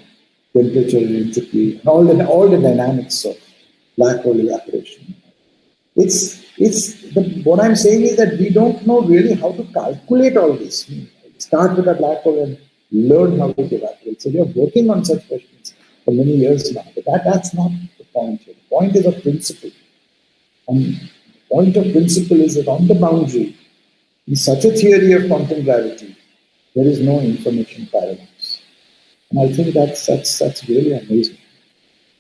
temperature and entropy and all the dynamics of black hole evaporation. What I'm saying is that we don't know really how to calculate all this. Start with a black hole and learn how to evaporate. So we are working on such questions for many years now. But that's not the point here. The point is a principle. And the point of principle is that on the boundary, in such a theory of quantum gravity, there is no information paradox. And I think that's really amazing.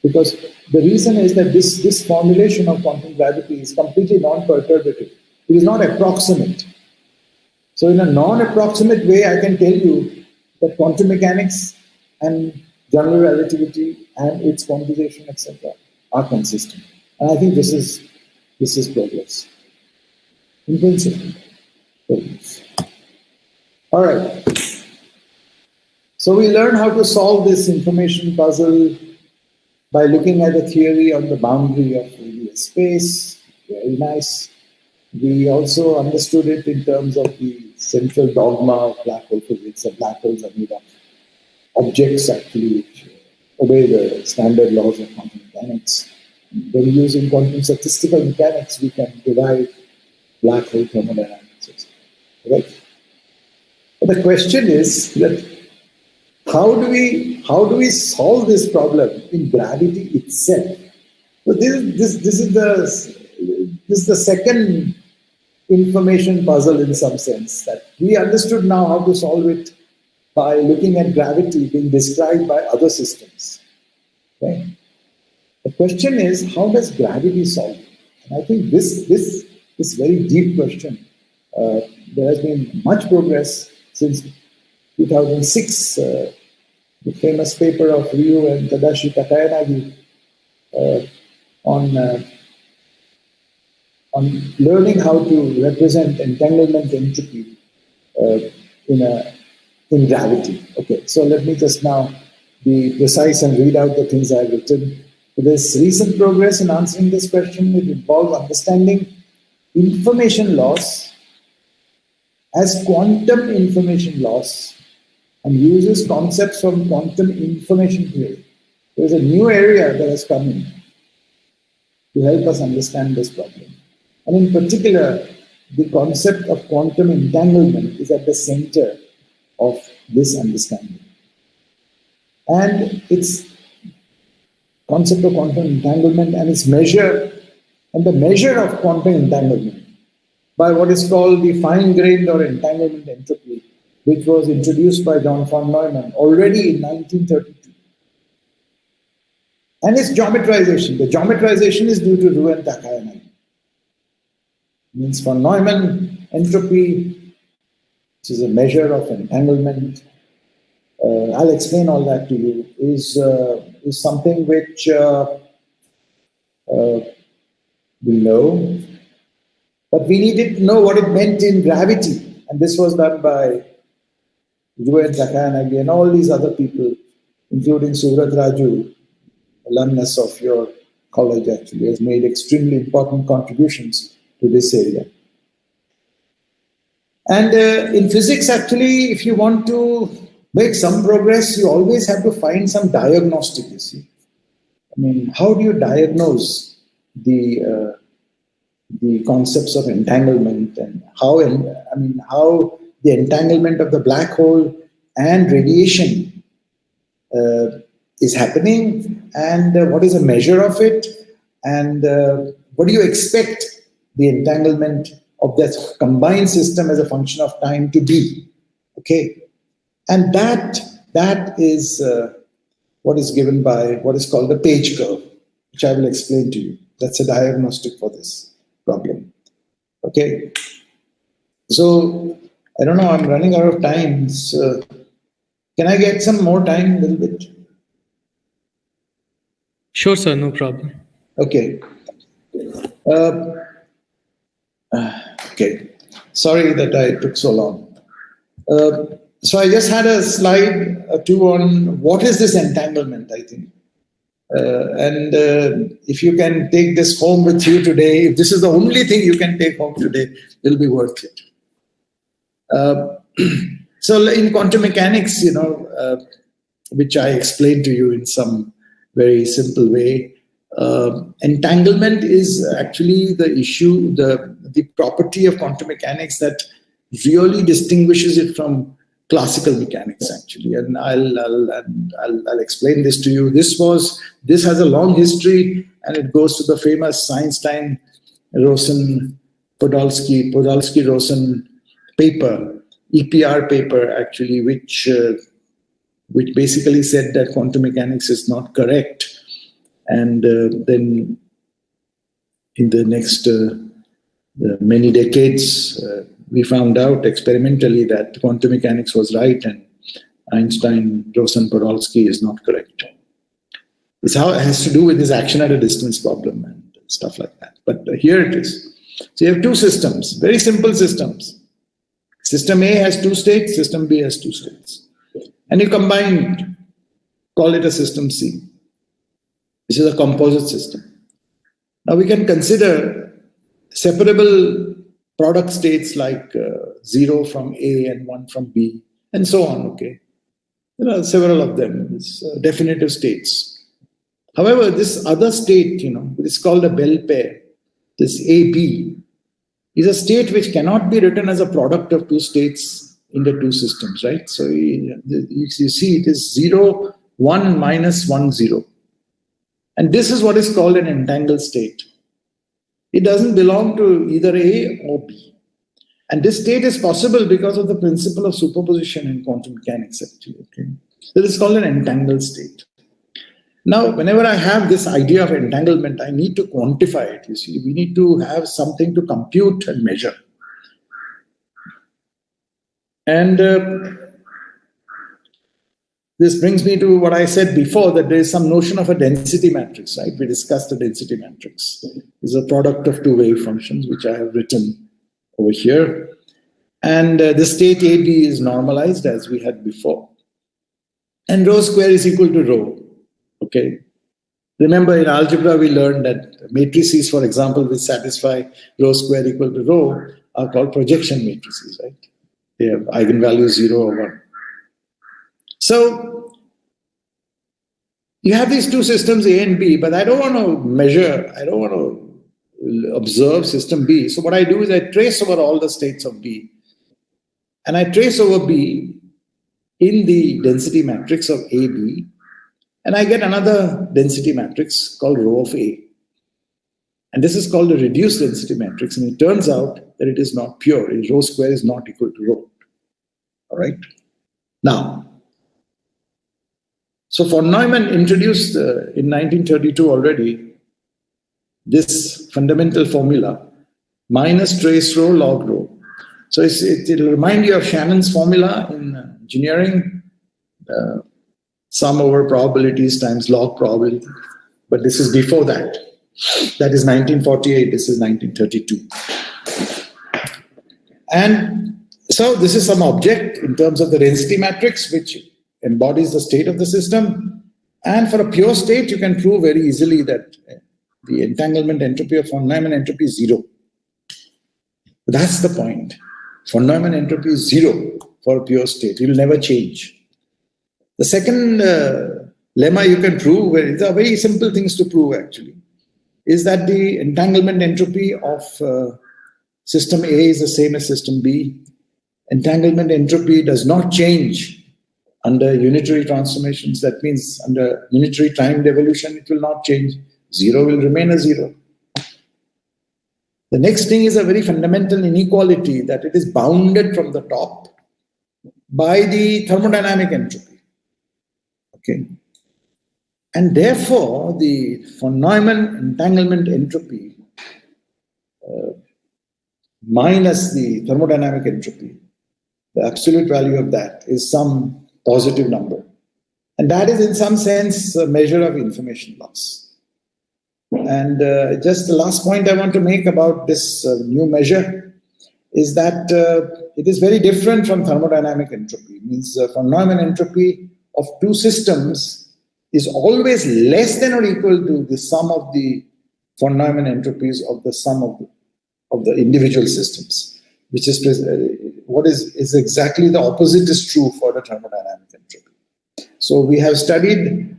Because the reason is that this formulation of quantum gravity is completely non-perturbative. It is not approximate. So in a non-approximate way, I can tell you that quantum mechanics and general relativity and its quantization, etc., are consistent. And I think this is progress. In principle, progress. All right. So we learn how to solve this information puzzle by looking at a theory on the boundary of previous space. Very nice. We also understood it in terms of the central dogma of black hole physics, that black holes are made of objects actually which obey the standard laws of quantum mechanics. Then using quantum statistical mechanics, we can derive black hole thermodynamics. Right? But the question is that how do we solve this problem in gravity itself? So this is the second information puzzle in some sense, that we understood now how to solve it by looking at gravity being described by other systems. Okay? The question is, how does gravity solve it? And I think this very deep question, there has been much progress since 2006, the famous paper of Ryu and Tadashi Takayanagi on learning how to represent entanglement entropy in gravity. Okay, so let me just now be precise and read out the things I've written. There's recent progress in answering this question. It involves understanding information loss as quantum information loss and uses concepts from quantum information theory. There's a new area that has come in to help us understand this problem. And in particular, the concept of quantum entanglement is at the center of this understanding. And its concept of quantum entanglement and its measure, and the measure of quantum entanglement by what is called the fine-grained or entanglement entropy, which was introduced by John von Neumann already in 1932. And its geometrization. The geometrization is due to Ryu and Takayanagi. Means von Neumann entropy, which is a measure of entanglement, I'll explain all that to you, is something which we know, but we needed to know what it meant in gravity. And this was done by Ryu and Takayanagi and all these other people, including Surat Raju, alumnus of your college actually, has made extremely important contributions to this area. And in physics, actually, if you want to make some progress, you always have to find some diagnostic, you see. I mean, how do you diagnose the the concepts of entanglement and how the entanglement of the black hole and radiation is happening, and what is a measure of it, and what do you expect the entanglement of that combined system as a function of time to be. Okay, and that is what is given by what is called the page curve, which I will explain to you. That's a diagnostic for this problem. Okay, so I don't know, I'm running out of time. So can I get some more time, a little bit? Sure, sir, no problem. Okay. Okay. Sorry that I took so long. So I just had a slide or two on what is this entanglement, I think. And if you can take this home with you today, if this is the only thing you can take home today, it'll be worth it. So in quantum mechanics, which I explained to you in some very simple way, entanglement is actually the issue, the property of quantum mechanics that really distinguishes it from classical mechanics, actually. And I'll explain this to you. This has a long history, and it goes to the famous Einstein, Rosen, Podolsky, Rosen paper, EPR paper, actually, which basically said that quantum mechanics is not correct. And then in the next many decades, we found out experimentally that quantum mechanics was right and Einstein, Rosen, Podolsky is not correct. It's how it has to do with this action at a distance problem and stuff like that. But here it is. So you have two systems, very simple systems. System A has two states, system B has two states. And you combine, call it a system C. This is a composite system. Now we can consider separable product states like 0 from A and 1 from B, and so on, okay? There are several of them, it's definitive states. However, this other state, it's called a Bell pair, this AB, is a state which cannot be written as a product of two states in the two systems, right? So you see it is 0, 1, minus 1, 0. And this is what is called an entangled state. It doesn't belong to either A or B. And this state is possible because of the principle of superposition in quantum mechanics, actually. Okay? So this is called an entangled state. Now, whenever I have this idea of entanglement, I need to quantify it. You see, we need to have something to compute and measure. And this brings me to what I said before, that there is some notion of a density matrix, right? We discussed the density matrix. It's a product of two wave functions, which I have written over here. And the state AB is normalized as we had before. And rho square is equal to rho. Okay. Remember in algebra, we learned that matrices, for example, which satisfy rho square equal to rho are called projection matrices, right? They have eigenvalues 0 or 1. So you have these two systems A and B, but I don't want to measure, I don't want to observe system B. So what I do is I trace over all the states of B. And I trace over B in the density matrix of AB. And I get another density matrix called rho of A. And this is called a reduced density matrix. And it turns out that it is not pure. Rho square is not equal to rho. All right. Now, so von Neumann introduced in 1932 already this fundamental formula, minus trace rho log rho. So it'll remind you of Shannon's formula in engineering, sum over probabilities times log probability. But this is before that. That is 1948, this is 1932. And so this is some object in terms of the density matrix, which embodies the state of the system. And for a pure state, you can prove very easily that the entanglement entropy of von Neumann entropy is 0. That's the point. Von Neumann entropy is 0 for a pure state. It will never change. The second lemma you can prove, these are very simple things to prove actually, is that the entanglement entropy of system A is the same as system B. Entanglement entropy does not change under unitary transformations. That means under unitary timed evolution, it will not change. Zero will remain a zero. The next thing is a very fundamental inequality, that it is bounded from the top by the thermodynamic entropy. Okay. And therefore, the von Neumann entanglement entropy minus the thermodynamic entropy, the absolute value of that is some positive number. And that is in some sense a measure of information loss. And just the last point I want to make about this new measure is that it is very different from thermodynamic entropy. It means von Neumann entropy of two systems is always less than or equal to the sum of the von Neumann entropies of the sum of the individual systems, which is what is exactly the opposite is true for the thermodynamic entropy. So we have studied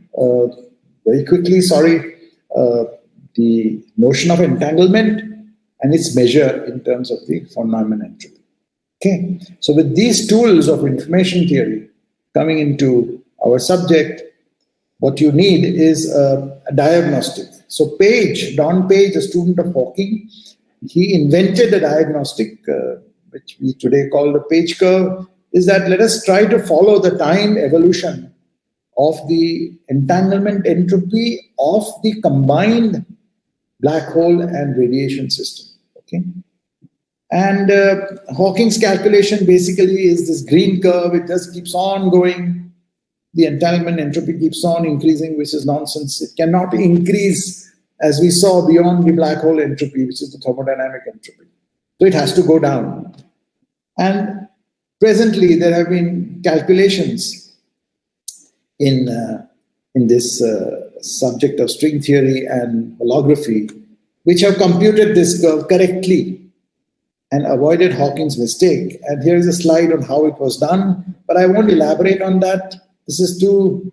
very quickly, the notion of entanglement and its measure in terms of the von Neumann entropy. Okay, so with these tools of information theory coming into our subject, what you need is a diagnostic. So Don Page, a student of Hawking, he invented a diagnostic, which we today call the Page curve, is that let us try to follow the time evolution of the entanglement entropy of the combined black hole and radiation system. Okay, and Hawking's calculation basically is this green curve. It just keeps on going. The entanglement entropy keeps on increasing, which is nonsense. It cannot increase, as we saw, beyond the black hole entropy, which is the thermodynamic entropy. So it has to go down. And presently, there have been calculations in this subject of string theory and holography, which have computed this curve correctly and avoided Hawking's mistake. And here is a slide on how it was done, but I won't elaborate on that. This is too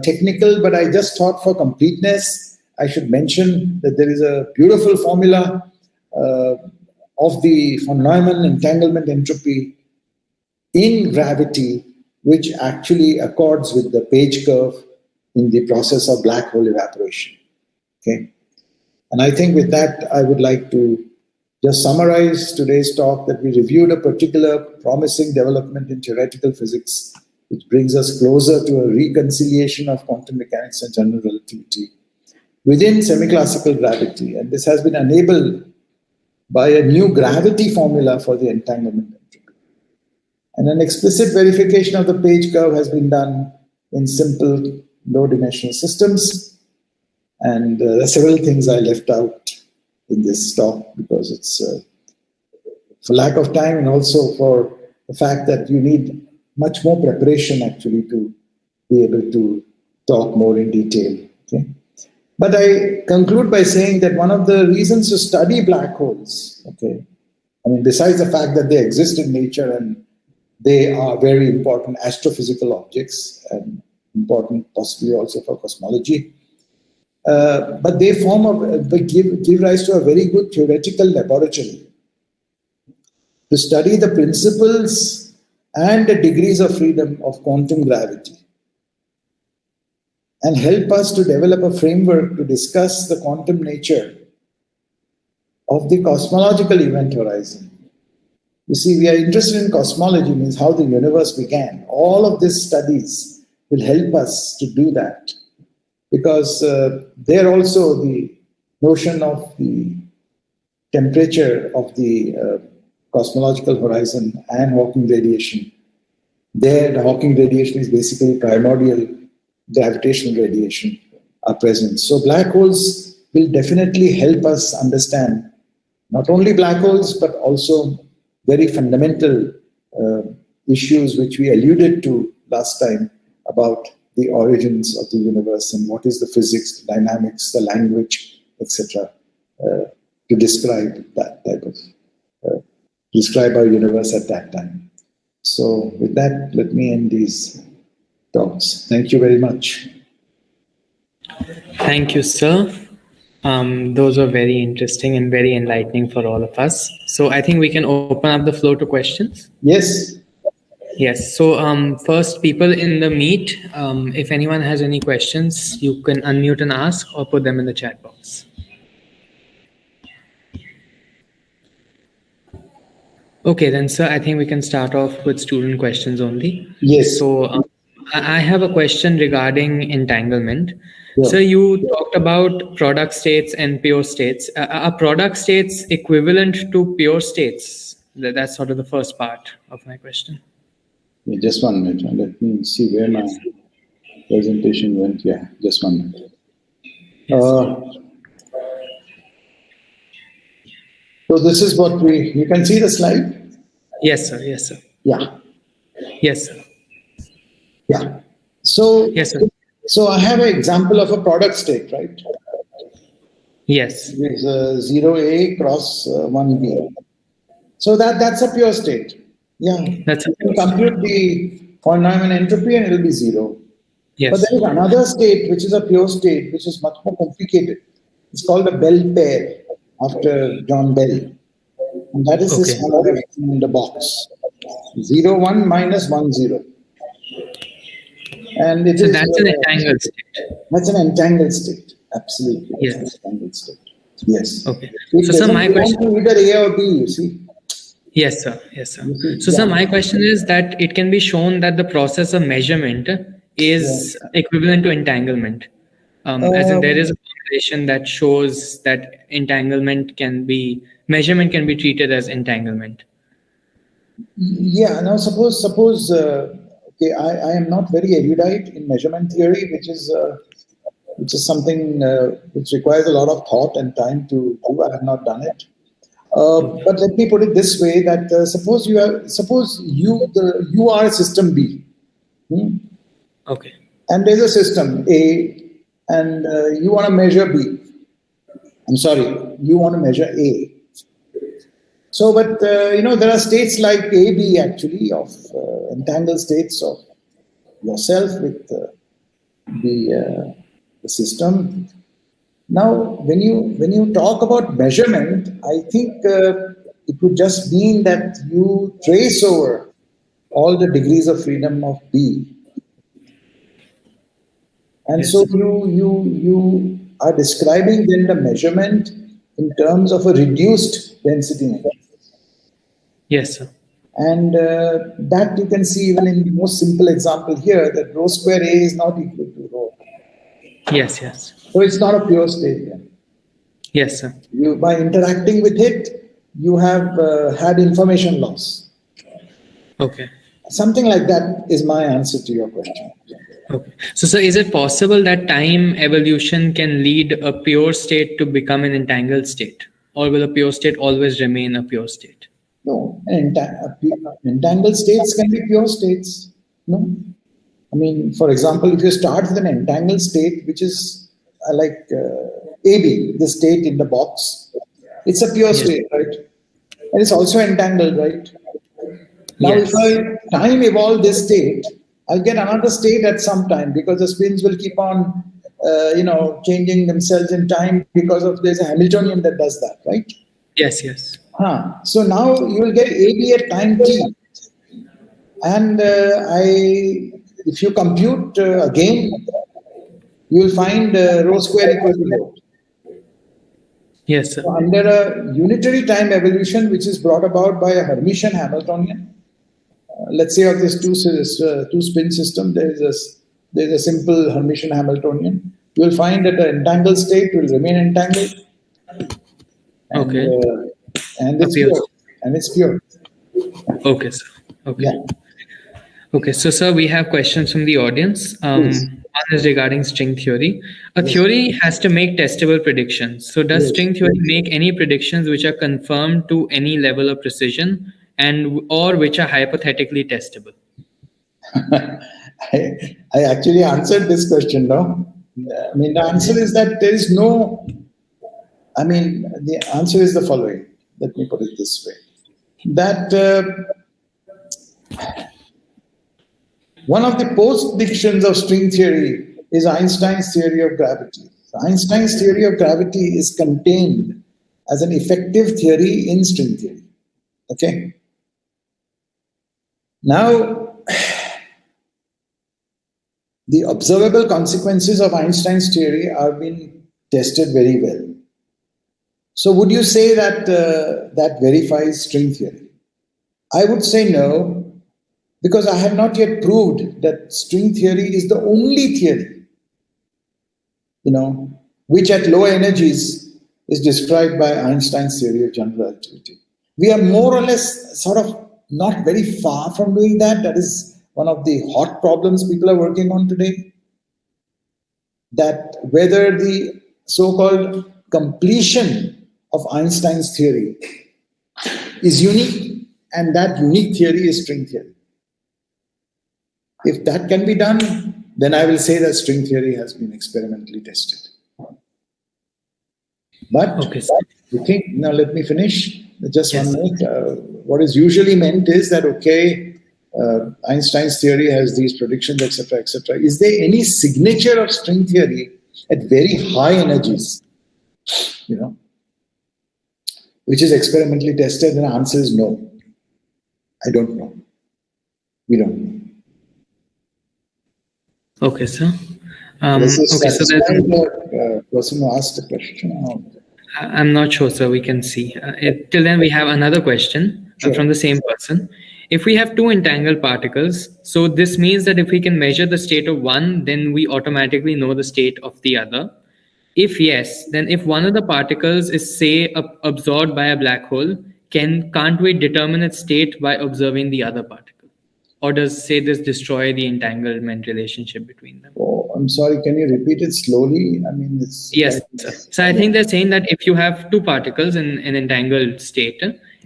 technical, but I just thought for completeness, I should mention that there is a beautiful formula of the von Neumann entanglement entropy in gravity, which actually accords with the Page curve in the process of black hole evaporation. Okay, and I think with that, I would like to just summarize today's talk that we reviewed a particular promising development in theoretical physics, which brings us closer to a reconciliation of quantum mechanics and general relativity within semi-classical gravity. And this has been enabled by a new gravity formula for the entanglement entropy. And an explicit verification of the Page curve has been done in simple low-dimensional systems. And there are several things I left out in this talk because it's for lack of time and also for the fact that you need much more preparation actually to be able to talk more in detail. Okay? But I conclude by saying that one of the reasons to study black holes, okay, I mean, besides the fact that they exist in nature and they are very important astrophysical objects and important possibly also for cosmology, but they give rise to a very good theoretical laboratory to study the principles and the degrees of freedom of quantum gravity and help us to develop a framework to discuss the quantum nature of the cosmological event horizon. You see, we are interested in cosmology, means how the universe began. All of these studies will help us to do that because there also the notion of the temperature of the cosmological horizon and Hawking radiation. There, the Hawking radiation is basically primordial gravitational radiation are present. So black holes will definitely help us understand not only black holes, but also very fundamental issues which we alluded to last time about the origins of the universe and what is the physics, the dynamics, the language, etc. To describe that type of, describe our universe at that time. So with that, let me end these talks. Thank you very much. Thank you, sir. Those were very interesting and very enlightening for all of us. So I think we can open up the floor to questions. Yes. Yes. So first, people in the meet, if anyone has any questions, you can unmute and ask or put them in the chat box. Okay, then, sir, I think we can start off with student questions only. Yes. So I have a question regarding entanglement. Yeah. So you talked about product states and pure states. Are product states equivalent to pure states? That's sort of the first part of my question. Yeah, just 1 minute. Let me see where my presentation went. Yeah, just 1 minute. So this is what you can see the slide? Yes, sir. Yes, sir. Yeah. Yes, sir. Yeah. So, yes, sir. So I have an example of a product state, right? Yes. It's 0A cross 1B. So that's a pure state. Yeah. That's you can compute the von Neumann entropy and it will be 0. Yes. But there is another state which is a pure state, which is much more complicated. It's called a Bell pair after John Bell. And that is this one in the box. 0, 1 minus 1, 0. And it is, that's an entangled state. That's an entangled state. Absolutely. Yes. An entangled state. Yes. Okay. So, sir, my question either A or B, you see. Yes, sir. Yes, sir. So, sir, my question is that it can be shown that the process of measurement is equivalent to entanglement. As in, there is a formulation that shows that measurement can be treated as entanglement. Yeah. Now, suppose. Okay, I am not very erudite in measurement theory, which is something which requires a lot of thought and time to do. I have not done it. But let me put it this way: that suppose you are a system B. Okay. And there's a system A, and you want to measure B. I'm sorry, you want to measure A. So, but there are states like A, B actually of entangled states of yourself with the system. Now, when you talk about measurement, I think it would just mean that you trace over all the degrees of freedom of B. And so you are describing then the measurement in terms of a reduced density matrix. Yes, sir. And that you can see even in the most simple example here, that rho square A is not equal to rho. Yes, yes. So it's not a pure state then. Yes, sir. By interacting with it, you have had information loss. Okay. Something like that is my answer to your question. Okay. So, sir, is it possible that time evolution can lead a pure state to become an entangled state? Or will a pure state always remain a pure state? No. Entangled states can be pure states. No. I mean, for example, if you start with an entangled state, which is like AB, the state in the box, it's a pure state, right? And it's also entangled, right? Now, if I time evolve this state, I'll get another state at some time because the spins will keep on, changing themselves in time because of there's a Hamiltonian that does that, right? Yes, yes. So now you will get AB at time t, and if you compute again, you will find rho square equal to rho. Yes, sir. So under a unitary time evolution, which is brought about by a Hermitian Hamiltonian, let's say of this two spin system, there is a simple Hermitian Hamiltonian. You will find that the entangled state will remain entangled. And, and it's pure. And it's pure. Okay, sir. Okay. Yeah. Okay, so sir, we have questions from the audience. One is regarding string theory. A theory has to make testable predictions. So does string theory make any predictions which are confirmed to any level of precision or which are hypothetically testable? I actually answered this question now. I mean, the answer is that there is no, the answer is the following. Let me put it this way. That one of the post-predictions of string theory is Einstein's theory of gravity. So Einstein's theory of gravity is contained as an effective theory in string theory. Okay. Now, the observable consequences of Einstein's theory are being tested very well. So would you say that that verifies string theory? I would say no, because I have not yet proved that string theory is the only theory, which at low energies is described by Einstein's theory of general relativity. We are more or less sort of not very far from doing that. That is one of the hot problems people are working on today. That whether the so-called completion of Einstein's theory is unique, and that unique theory is string theory. If that can be done, then I will say that string theory has been experimentally tested. But okay, you think, now let me finish. Just 1 minute. What is usually meant is that, okay, Einstein's theory has these predictions, etc., etc. Is there any signature of string theory at very high energies, which is experimentally tested? And the answer is no. I don't know. We don't know. Okay, sir. Okay, so there's the person who asked the question. I'm not sure, sir. We can see. Till then, we have another question from the same person. If we have two entangled particles, so this means that if we can measure the state of one, then we automatically know the state of the other. If yes, then if one of the particles is, say, absorbed by a black hole, can't we determine its state by observing the other particle? Or does, say, this destroy the entanglement relationship between them? Oh, I'm sorry. Can you repeat it slowly? I mean, it's... Yes, sir. So I think they're saying that if you have two particles in an entangled state,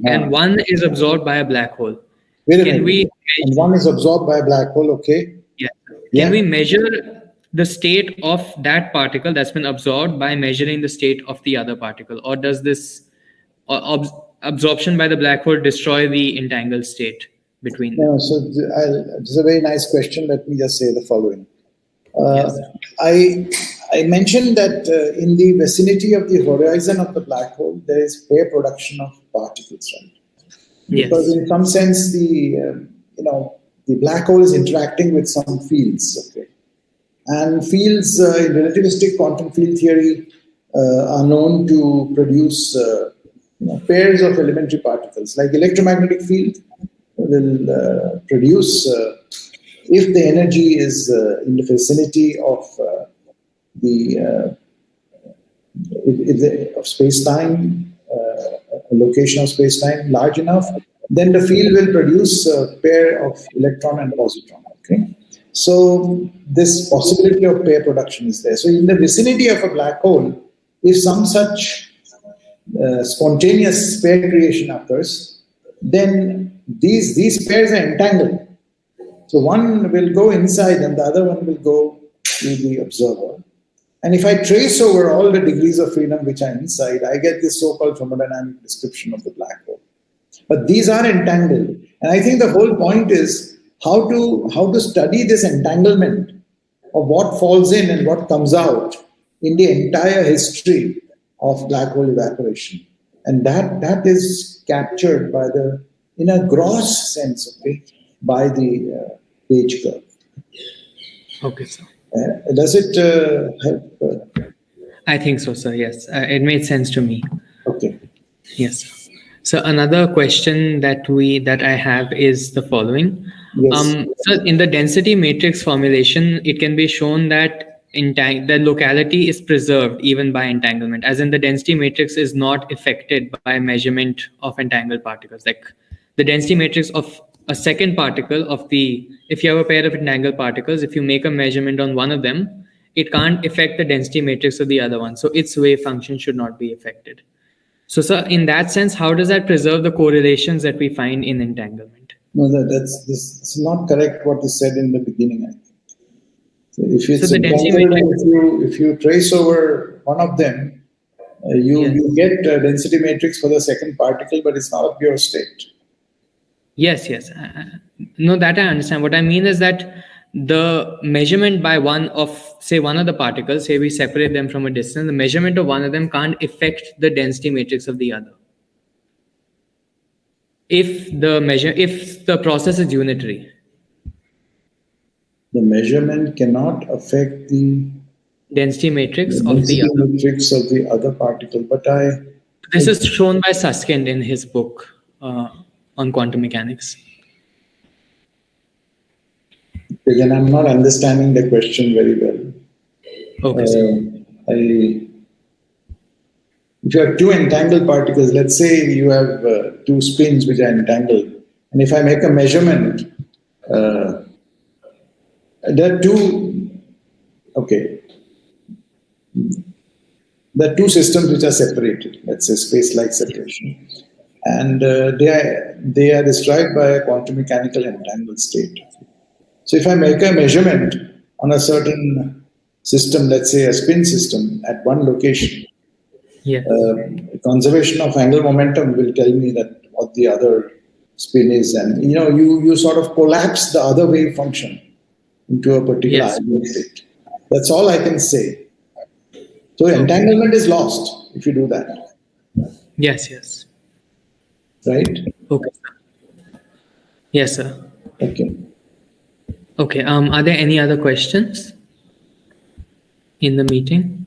and one is absorbed by a black hole, wait a minute. And one is absorbed by a black hole, okay? Yeah. Can we measure the state of that particle that's been absorbed by measuring the state of the other particle? Or does this absorption by the black hole destroy the entangled state between them? No, so this is a very nice question. Let me just say the following. I mentioned that in the vicinity of the horizon of the black hole, there is pair production of particles, right? Yes. Because in some sense, the black hole is interacting with some fields, okay? And fields in relativistic quantum field theory are known to produce pairs of elementary particles. Like electromagnetic field will produce, if the energy is in the vicinity of of space-time, a location of space-time large enough, then the field will produce a pair of electron and positron. Okay, so this possibility of pair production is there. So in the vicinity of a black hole, if some such spontaneous pair creation occurs, then these pairs are entangled. So one will go inside and the other one will go to the observer. And if I trace over all the degrees of freedom which are inside, I get this so-called thermodynamic description of the black hole. But these are entangled. And I think the whole point is how to study this entanglement of what falls in and what comes out in the entire history of black hole evaporation. And that is captured by in a gross sense, okay, by the Page curve. Okay, sir. Does it help? I think so, sir. Yes, it made sense to me. Okay. Yes. So another question that I have is the following. Yes. So in the density matrix formulation, it can be shown that the locality is preserved even by entanglement, as in the density matrix is not affected by measurement of entangled particles. Like the density matrix of a second particle if you have a pair of entangled particles, if you make a measurement on one of them, it can't affect the density matrix of the other one. So its wave function should not be affected. So, sir, in that sense, how does that preserve the correlations that we find in entanglement? No, this is not correct what is said in the beginning, I think. So if you trace over one of them, you get a density matrix for the second particle, but it's not a pure state. Yes. No, that I understand. What I mean is that the measurement by one of the particles, say we separate them from a distance, the measurement of one of them can't affect the density matrix of the other. If the process is unitary. The measurement cannot affect the density matrix of the other particle. But this is shown by Susskind in his book on quantum mechanics. Then I'm not understanding the question very well. Okay, sir. If you have two entangled particles, let's say you have two spins which are entangled, and if I make a measurement, there are two. Okay. There are two systems which are separated. Let's say space-like separation, and they are described by a quantum mechanical entangled state. So if I make a measurement on a certain system, let's say a spin system at one location, conservation of angular momentum will tell me that what the other spin is, and you sort of collapse the other wave function into a particular ideal state. That's all I can say. So entanglement is lost if you do that. Yes. Right? Okay. Yes, sir. Okay. Are there any other questions in the meeting?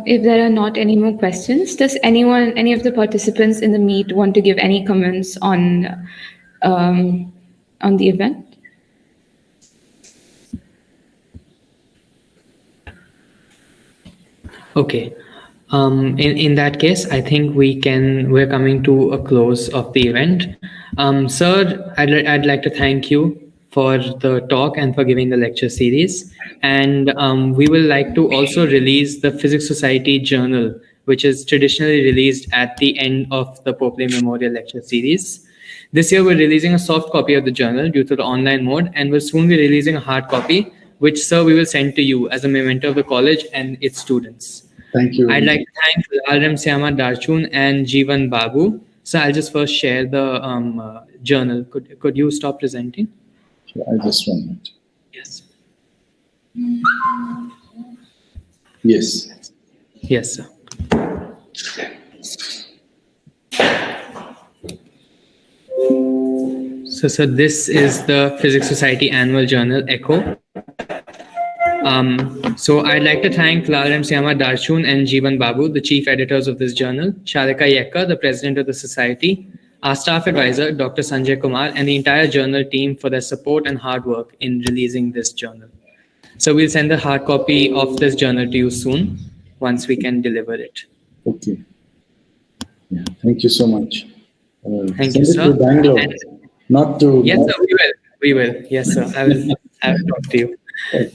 If there are not any more questions, does any of the participants in the meet want to give any comments on the event? Okay. In that case, I think we're coming to a close of the event. Sir, I'd like to thank you for the talk and for giving the lecture series. And we will like to also release the Physics Society journal, which is traditionally released at the end of the Popli Memorial Lecture Series. This year, we're releasing a soft copy of the journal due to the online mode, and we'll soon be releasing a hard copy, which, sir, we will send to you as a memento of the college and its students. Thank you. I'd like to thank Lalram Syama Darchun and Jeevan Babu. So I'll just first share the journal. Could you stop presenting? Sure, I just want it. Yes. Yes. Yes, sir. So this is the Physics Society Annual Journal, Echo. So I'd like to thank Lalram Syama Darchun and Jeevan Babu, the chief editors of this journal, Sharika Yekka, the president of the society, our staff advisor, Dr. Sanjay Kumar, and the entire journal team for their support and hard work in releasing this journal. So we'll send the hard copy of this journal to you soon, once we can deliver it. Okay. Yeah, thank you so much. Thank you, sir. To Bangalore, not to... Yes, sir, we will. Yes, sir, I will talk to you.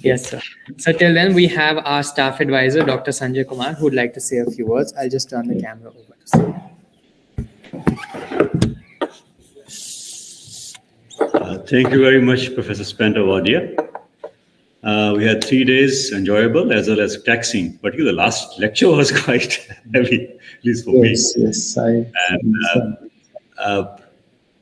Yes, sir. So till then, we have our staff advisor, Dr. Sanjay Kumar, who would like to say a few words. I'll just turn the camera over to Sanjay. Thank you very much, Professor Spenta, Wadia. We had 3 days enjoyable as well as taxing, but the last lecture was quite heavy, at least for me. Yes, I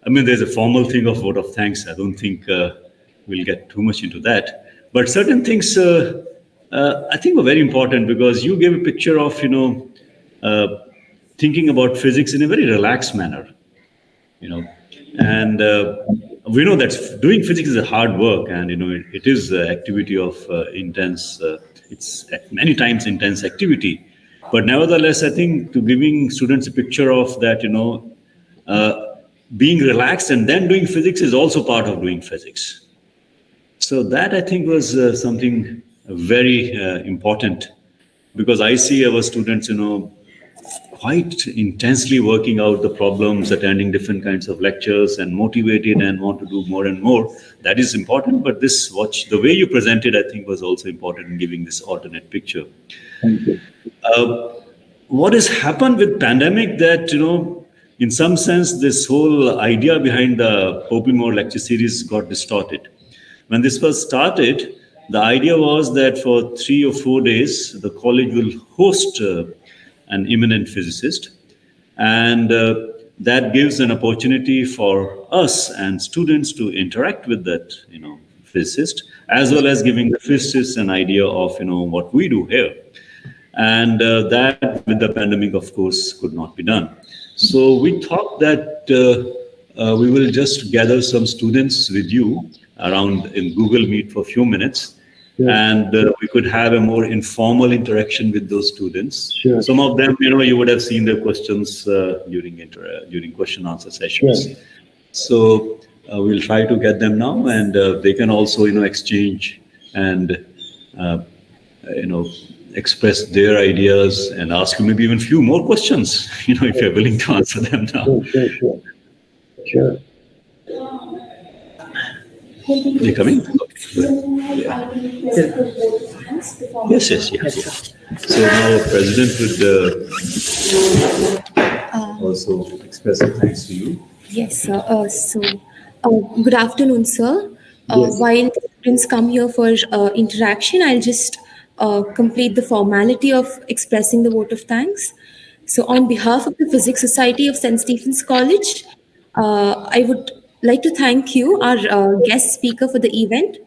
mean, there's a formal thing of vote of thanks. I don't think we'll get too much into that. But certain things I think were very important because you gave a picture of, thinking about physics in a very relaxed manner, and we know that doing physics is a hard work, and it is an activity of intense. It's many times intense activity, but nevertheless, I think to giving students a picture of that, being relaxed and then doing physics is also part of doing physics. So that I think was something very important, because I see our students, quite intensely working out the problems, attending different kinds of lectures and motivated and want to do more and more. That is important, but the way you presented, I think was also important in giving this alternate picture. Thank you. What has happened with pandemic that, in some sense, this whole idea behind the Popli Memorial Lecture Series got distorted. When this was started, the idea was that for 3 or 4 days, the college will host an eminent physicist, and that gives an opportunity for us and students to interact with that, physicist, as well as giving the physicists an idea of, what we do here. And that with the pandemic, of course, could not be done. So we thought that we will just gather some students with you around in Google Meet for a few minutes. Yeah. And we could have a more informal interaction with those students. Sure. Some of them, you would have seen their questions during question answer sessions. Sure. So we'll try to get them now, and they can also, exchange and, express their ideas and ask you maybe even a few more questions, if you're willing to answer them now. Sure. They coming? Okay. Yeah. Yes. So now President would also express a thanks to you. Yes, sir. Good afternoon, sir. Yes. While students come here for interaction, I'll just complete the formality of expressing the vote of thanks. So on behalf of the Physics Society of St. Stephen's College, I would like to thank you, our guest speaker for the event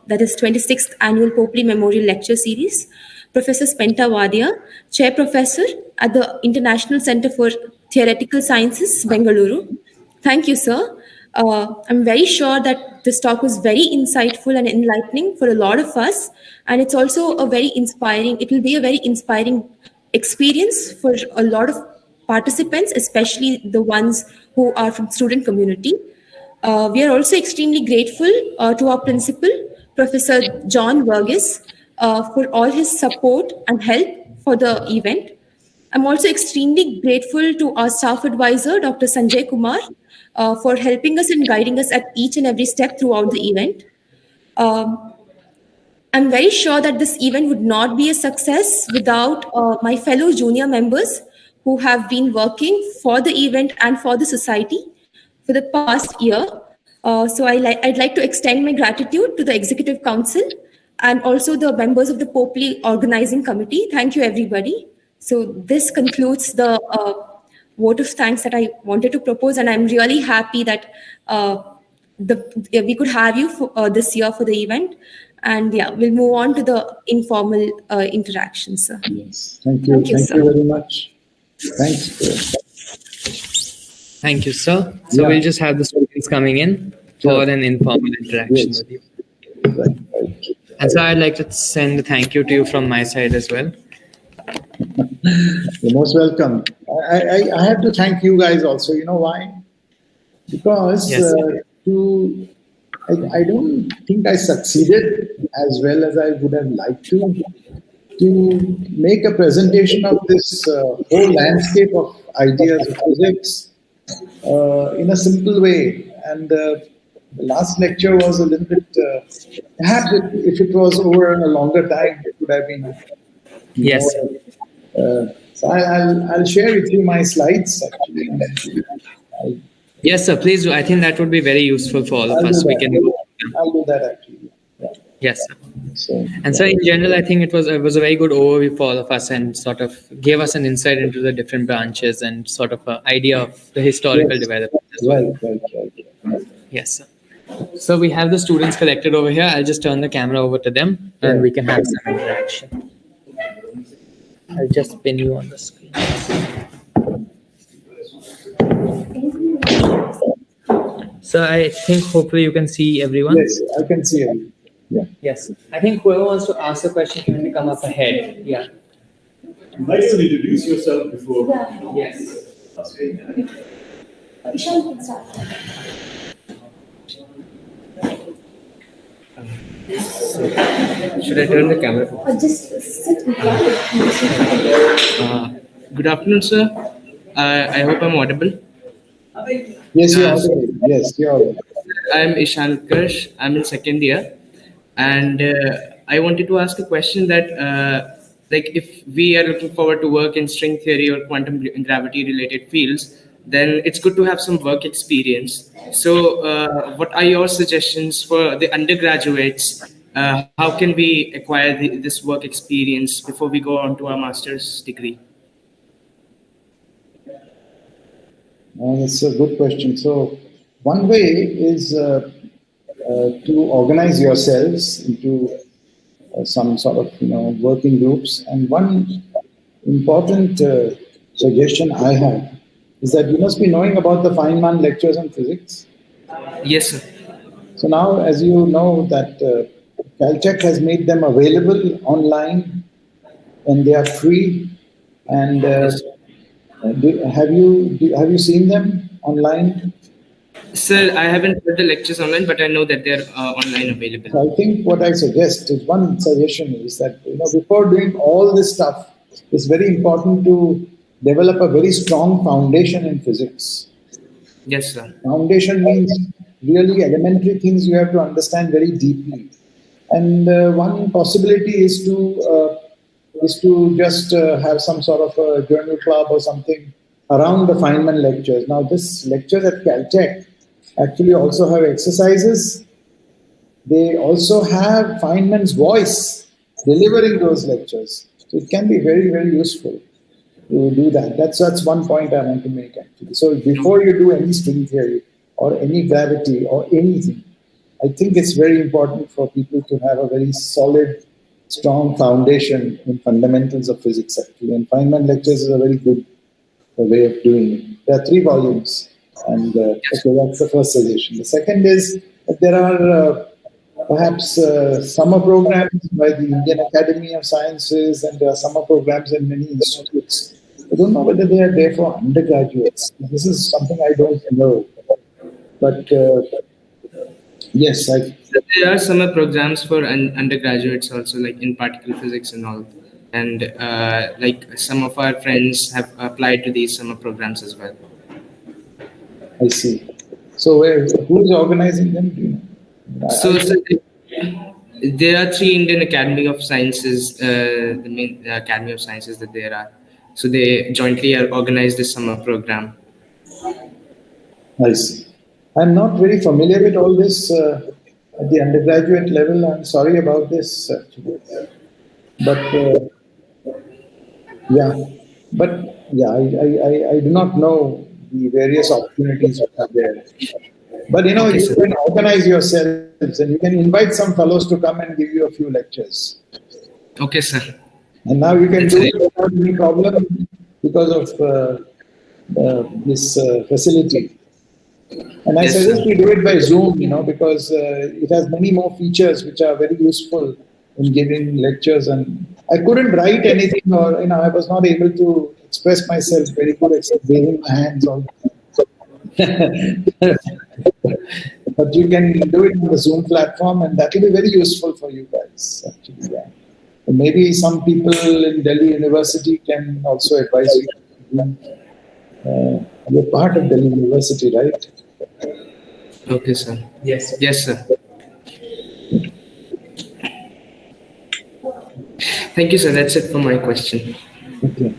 that is 26th Annual Popli Memorial Lecture Series, Professor Spenta Wadia, Chair Professor at the International Center for Theoretical Sciences, Bengaluru. Thank you, sir. I'm very sure that this talk was very insightful and enlightening for a lot of us. And it's also it will be a very inspiring experience for a lot of participants, especially the ones who are from student community. We are also extremely grateful to our principal, Professor John Verghese, for all his support and help for the event. I'm also extremely grateful to our staff advisor, Dr. Sanjay Kumar, for helping us and guiding us at each and every step throughout the event. I'm very sure that this event would not be a success without my fellow junior members who have been working for the event and for the society for the past year. So I'd like to extend my gratitude to the Executive Council and also the members of the Popli Organizing Committee. Thank you, everybody. So this concludes the vote of thanks that I wanted to propose, and I'm really happy that we could have you for, this year for the event. And yeah, we'll move on to the informal interactions. Sir. Yes, thank you. Thank you very much. Thanks. Thank you, sir. So we'll just have the students coming in for an informal interaction with you. Right. And so I'd like to send a thank you to you from my side as well. You're most welcome. I have to thank you guys also. You know why? Because I don't think I succeeded as well as I would have liked to make a presentation of this whole landscape of ideas of physics in a simple way. And the last lecture was a little bit, perhaps if it was over a longer time, it would have been yes. So I'll share with you my slides actually. Yes, sir. Please do. I think that would be very useful for all of us. We can. I'll do that actually. Yeah. Yes, sir. So in general, I think it was a very good overview for all of us and sort of gave us an insight into the different branches and sort of an idea of the historical development as well. Right. Yes, sir. So we have the students collected over here. I'll just turn the camera over to them and we can have some interaction. I'll just pin you on the screen. So I think hopefully you can see everyone. Yes, I can see everyone. Yeah. Yes. I think whoever wants to ask a question can come up ahead. Yeah. Nice to introduce yourself before. Yes. Should I turn the camera? Just sit. Good afternoon, sir. I hope I'm audible. Yes, you're audible. Yes, you're audible. I'm Ishan Utkarsh. I'm in second year. And I wanted to ask a question that, if we are looking forward to work in string theory or quantum gravity related fields, then it's good to have some work experience. So what are your suggestions for the undergraduates? How can we acquire this work experience before we go on to our master's degree? That's a good question. So, one way is to organize yourselves into some sort of working groups. And one important suggestion I have is that you must be knowing about the Feynman lectures on physics. Yes, sir. So now, as you know, that Caltech has made them available online, and they are free. And Yes. have you seen them online? Sir, I haven't heard the lectures online, but I know that they're online available. So I think what I suggest is one suggestion is that before doing all this stuff, it's very important to develop a very strong foundation in physics. Yes, sir. Foundation means really elementary things you have to understand very deeply. And one possibility is to just have some sort of a journal club or something around the Feynman lectures. Now, this lectures at Caltech actually also have exercises. They also have Feynman's voice delivering those lectures. So it can be very, very useful to do that. That's one point I want to make actually. So before you do any string theory or any gravity or anything, I think it's very important for people to have a very solid, strong foundation in fundamentals of physics actually. And Feynman lectures is a very good way of doing it. There are 3 volumes. And okay, that's the first suggestion. The second is that there are perhaps summer programs by the Indian Academy of Sciences, and there are summer programs in many institutes. I don't know whether they are there for undergraduates. This is something I don't know. But yes, there are summer programs for undergraduates also, like in particle physics and all. And like some of our friends have applied to these summer programs as well. I see. So who's organizing them? Do you know? So there are 3 Indian Academy of Sciences, the main Academy of Sciences that there are. So they jointly organized this summer program. I see. I'm not very familiar with all this at the undergraduate level. I'm sorry about this, actually. But I do not know the various opportunities that are there. But you can organize yourselves and you can invite some fellows to come and give you a few lectures. Okay, sir. And now you can do it without any problem because of this facility. And I suggest you do it by Zoom, because it has many more features which are very useful in giving lectures. And I couldn't write anything, or I was not able to express myself very good except waving my hands all the time. But you can do it on the Zoom platform, and that will be very useful for you guys, actually. Yeah. And maybe some people in Delhi University can also advise you. You're part of Delhi University, right? Okay, sir. Yes. Yes, sir. Thank you, sir. That's it for my question. Okay.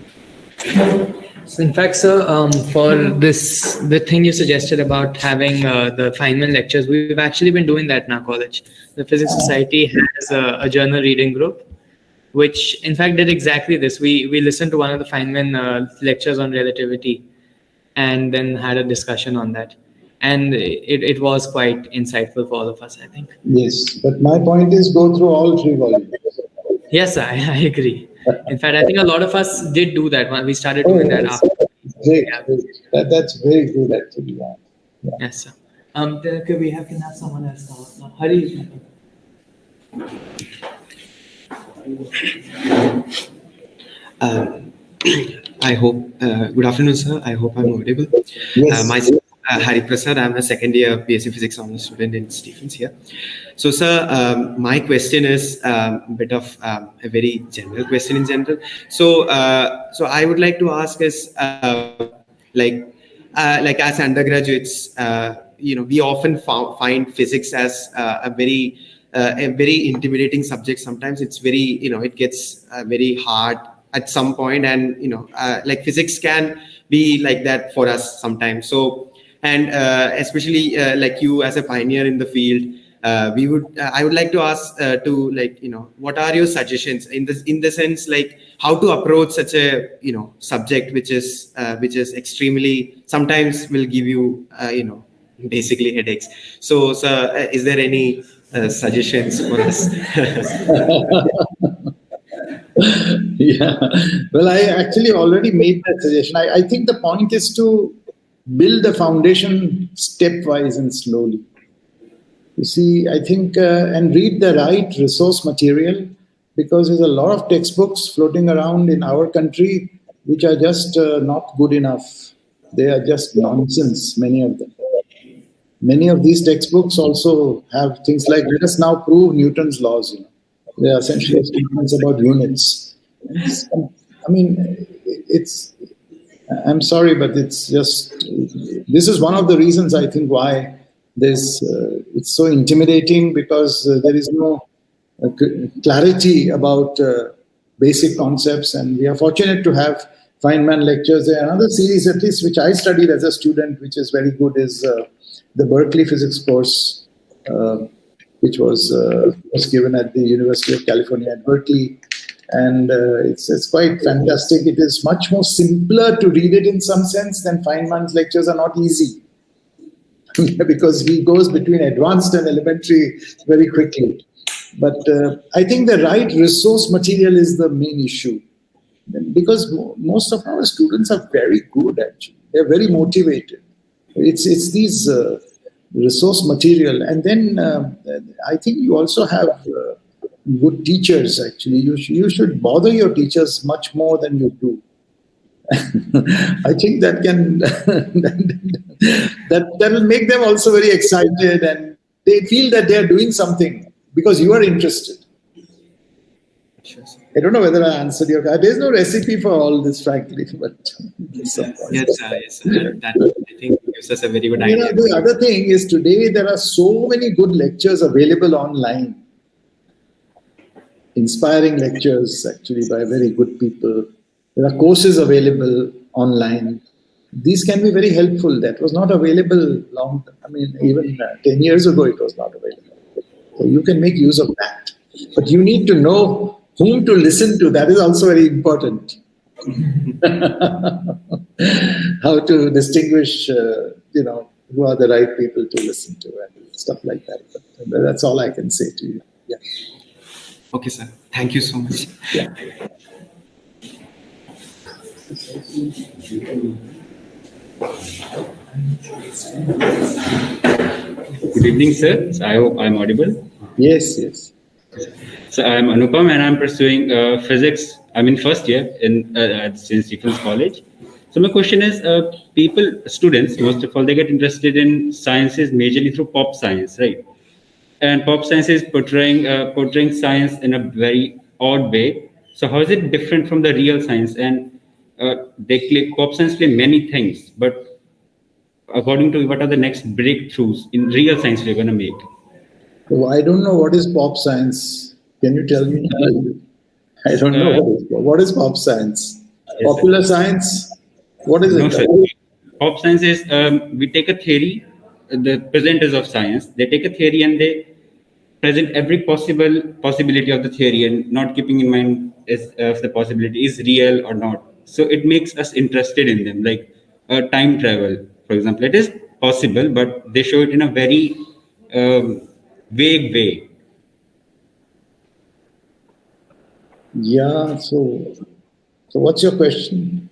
So in fact, sir, for the thing you suggested about having the Feynman lectures, we've actually been doing that in our college. The Physics Society has a journal reading group, which in fact did exactly this. We listened to one of the Feynman lectures on relativity and then had a discussion on that. And it was quite insightful for all of us, I think. Yes, but my point is go through all 3 volumes. Yes, I agree. In fact, I think a lot of us did do that when we started doing that after. Great. That's very good, actually. Yeah. Yes, sir. Can we have someone else now? Hari. I hope. Good afternoon, sir. I hope I'm audible. Yes. Myself, Hari Prasad. I'm a second year BSc Physics honors student in Stephens here. So, sir, my question is a bit of a very general question in general. So I would like to ask is like as undergraduates, we often find physics as a very intimidating subject. Sometimes it's very, it gets very hard at some point, and like physics can be like that for us sometimes. So, and especially like you as a pioneer in the field, I would like to ask what are your suggestions in the sense like how to approach such a subject which is extremely sometimes will give you basically headaches. So sir, is there any suggestions for us? Yeah, well, I actually already made that suggestion. I think the point is to build the foundation stepwise and slowly. You see, I think, and read the right resource material, because there's a lot of textbooks floating around in our country which are just not good enough. They are just nonsense, many of them. Many of these textbooks also have things like, let us now prove Newton's laws. They are essentially statements about units. I mean, I'm sorry, but it's just, this is one of the reasons I think why it's so intimidating, because there is no clarity about basic concepts. And we are fortunate to have Feynman lectures. There another series, at least which I studied as a student, which is very good, is the Berkeley physics course, which was given at the University of California at Berkeley. And it's quite fantastic. It is much more simpler to read it in some sense than Feynman's lectures are not easy. Because he goes between advanced and elementary very quickly. But I think the right resource material is the main issue. Because most of our students are very good, actually. They're very motivated. It's these resource material. And then I think you also have good teachers, actually. You should bother your teachers much more than you do. I think that can that will make them also very excited, and they feel that they are doing something because you are interested. I don't know whether I answered your question. There's no recipe for all this, frankly, but yes, sir. That I think gives us a very good idea. The other thing is, today there are so many good lectures available online. Inspiring lectures, actually, by very good people. There are courses available online. These can be very helpful. That was not available even 10 years ago it was not available. So you can make use of that. But you need to know whom to listen to. That is also very important. How to distinguish, who are the right people to listen to and stuff like that. But that's all I can say to you. Yeah. Okay, sir. Thank you so much. Yeah. Good evening, sir. So I hope I'm audible. Yes, yes. So I'm Anupam, and I'm pursuing physics. I'm in first year at St. Stephen's College. So my question is, students, most of all, they get interested in sciences majorly through pop science, right? And pop science is portraying science in a very odd way. So how is it different from the real science? And pop science claim many things, but according to you, what are the next breakthroughs in real science we're going to make? Oh, I don't know what is pop science. Can you tell me? I don't know what is pop science. Popular science? What is it? Sir. Pop science is we take a theory, the presenters of science, they take a theory and they present every possibility of the theory and not keeping in mind if the possibility is real or not. So it makes us interested in them, like time travel, for example. It is possible, but they show it in a very vague way. Yeah, so what's your question?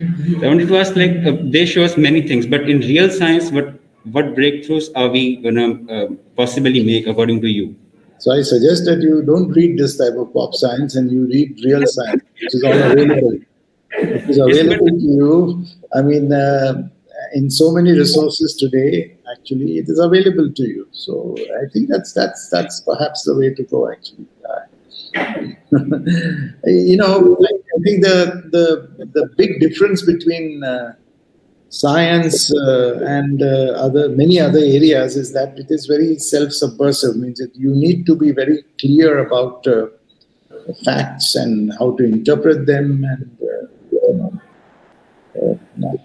I wanted to ask, they show us many things, but in real science, what breakthroughs are we going to possibly make according to you? So I suggest that you don't read this type of pop science and you read real science, which is all available. It is available to you. I mean, in so many resources today, actually, it is available to you. So I think that's perhaps the way to go, actually. I think the big difference between science and many other areas is that it is very self-subversive. Means that you need to be very clear about facts and how to interpret them, and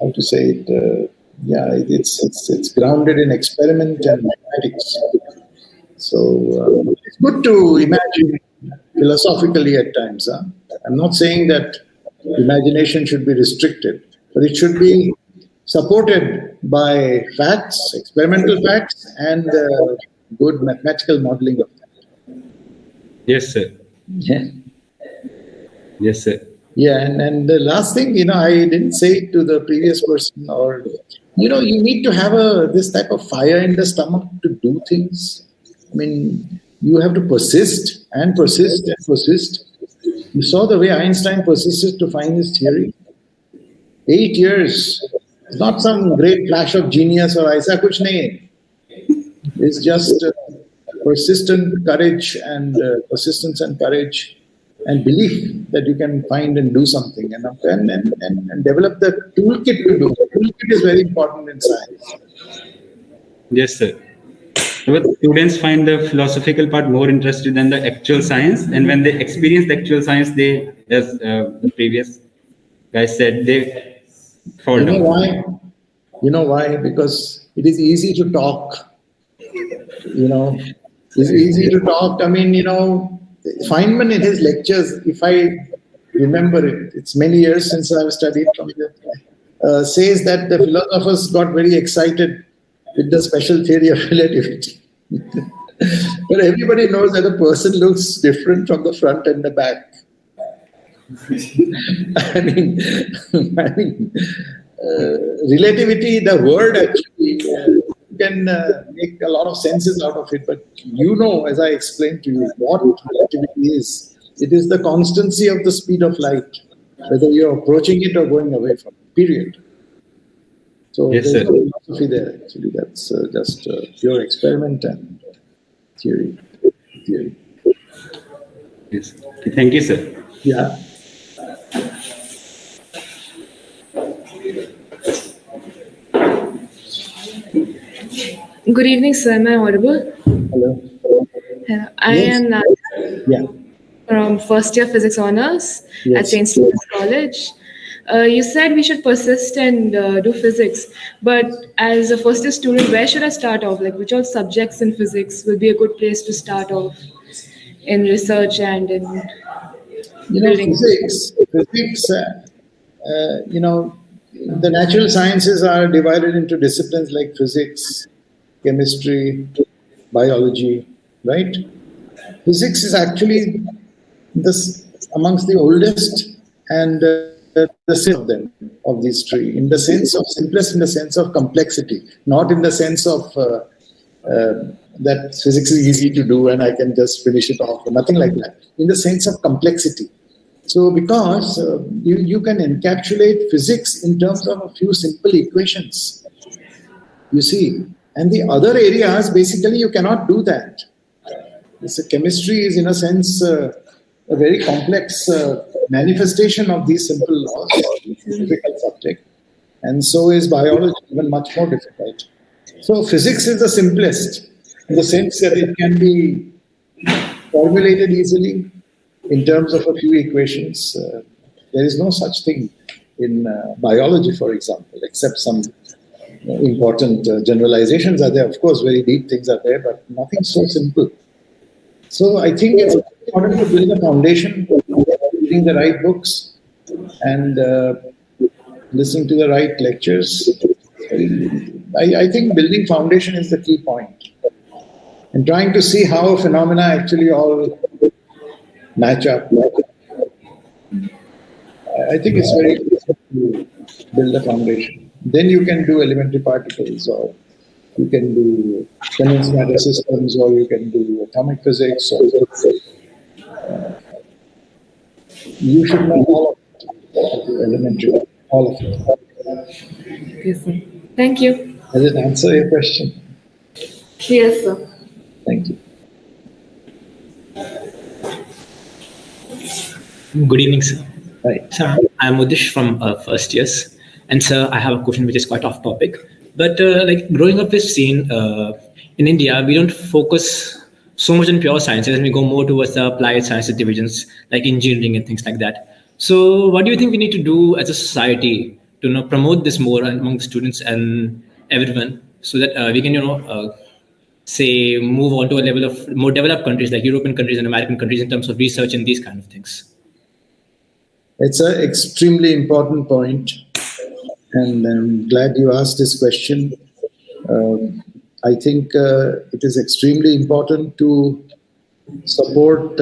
how to say it. It's grounded in experiment and mathematics. So it's good to imagine philosophically at times. Huh? I'm not saying that imagination should be restricted, but it should be supported by facts, experimental facts, and good mathematical modeling of that. Yes, sir. Yeah. Yes, sir. Yeah, and the last thing, I didn't say it to the previous person, or you need to have this type of fire in the stomach to do things. I mean, you have to persist and persist and persist. You saw the way Einstein persisted to find his theory. 8 years. It's not some great flash of genius or aisa kuch nahi. It's just persistent courage and persistence and courage and belief that you can find and do something and develop the toolkit to do. The toolkit is very important in science. Yes, sir. But students find the philosophical part more interesting than the actual science, and when they experience the actual science, they, as the previous guy said, they fall down. Why? You know why? Because it is easy to talk. It's easy to talk. I mean, Feynman in his lectures, if I remember it, it's many years since I've studied from there, says that the philosophers got very excited with the special theory of relativity. But everybody knows that a person looks different from the front and the back. I mean, relativity, the word actually, you can make a lot of senses out of it, but as I explained to you, what relativity is. It is the constancy of the speed of light, whether you're approaching it or going away from it, period. So yes, there's sir. no philosophy there, actually. That's just pure experiment and theory. Yes. Thank you, sir. Yeah. Good evening, sir. Am I audible? Hello. Hello. I am Nata Yeah. from first year physics honors Yes. at St. Stephen's College. You said we should persist and do physics, but as a first year student, where should I start off? Like, which all subjects in physics will be a good place to start off in research and in building? Physics, the natural sciences are divided into disciplines like physics, chemistry, biology, right? Physics is actually amongst the oldest and the sense of them, of these three, in the sense of simplest, in the sense of complexity, not in the sense of that physics is easy to do and I can just finish it off, nothing like that, in the sense of complexity. So because you can encapsulate physics in terms of a few simple equations, you see, and the other areas, basically you cannot do that. Chemistry is in a sense a very complex manifestation of these simple laws. It's a difficult subject. And so is biology, even much more difficult. So physics is the simplest in the sense that it can be formulated easily in terms of a few equations. There is no such thing in biology, for example, except some important generalizations are there. Of course, very deep things are there, but nothing so simple. So I think it's important to build a foundation, reading the right books and listening to the right lectures. I think building foundation is the key point. And trying to see how phenomena actually all match up. I think it's very important to build a foundation. Then you can do elementary particles, or you can do condensed matter systems, or you can do atomic physics. Or, you should know all of it, elementary, all of it. Yes, sir. Thank you. Does it answer your question? Yes, sir. Thank you. Good evening, sir. Right. Sir, I'm Udish from first years. And sir, I have a question which is quite off topic. But like growing up, we've seen in India, we don't focus so much on pure sciences and we go more towards the applied sciences divisions like engineering and things like that. So what do you think we need to do as a society to promote this more among the students and everyone so that we can, say, move on to a level of more developed countries like European countries and American countries in terms of research and these kind of things? It's an extremely important point, and I'm glad you asked this question. I think it is extremely important to support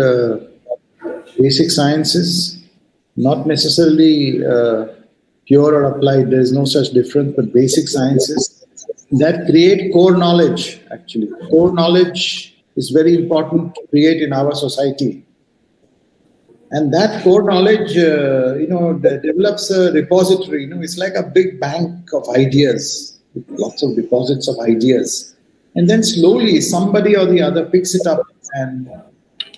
basic sciences, not necessarily pure or applied. There is no such difference, but basic sciences that create core knowledge. Actually, core knowledge is very important to create in our society. And that core knowledge, develops a repository. It's like a big bank of ideas, with lots of deposits of ideas. And then slowly somebody or the other picks it up and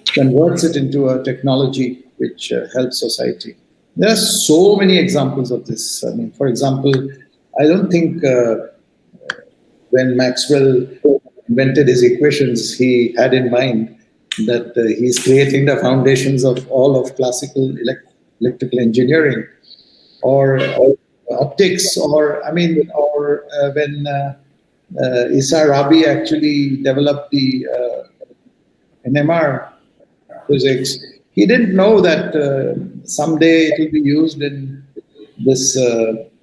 converts it into a technology which helps society. There are so many examples of this. I mean, for example, I don't think when Maxwell invented his equations, he had in mind that he's creating the foundations of all of classical electrical engineering or optics, or when Issa Rabi actually developed the NMR physics, he didn't know that someday it will be used in this,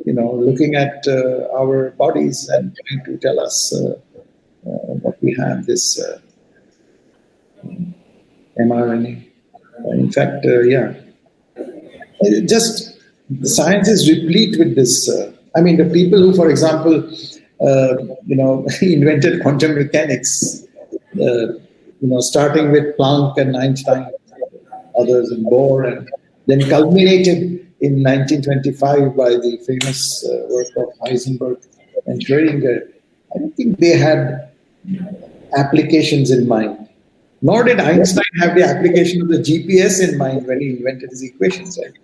looking at our bodies and trying to tell us what we have, this mRNA. In fact, just the science is replete with this. The people who, for example, invented quantum mechanics, starting with Planck and Einstein, others, and Bohr, and then culminated in 1925 by the famous work of Heisenberg and Schrödinger. I don't think they had applications in mind. Nor did Einstein have the application of the GPS in mind when he invented his equations, right?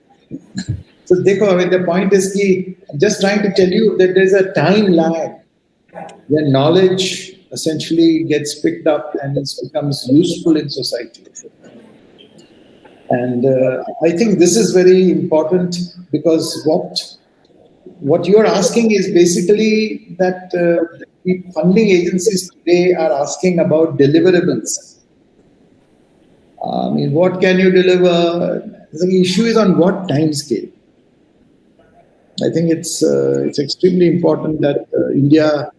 So, the point is, I'm just trying to tell you that there's a time lag when knowledge essentially gets picked up and it becomes useful in society. And I think this is very important, because what you're asking is basically that the funding agencies today are asking about deliverables. What can you deliver? The issue is on what time scale. I think it's extremely important that India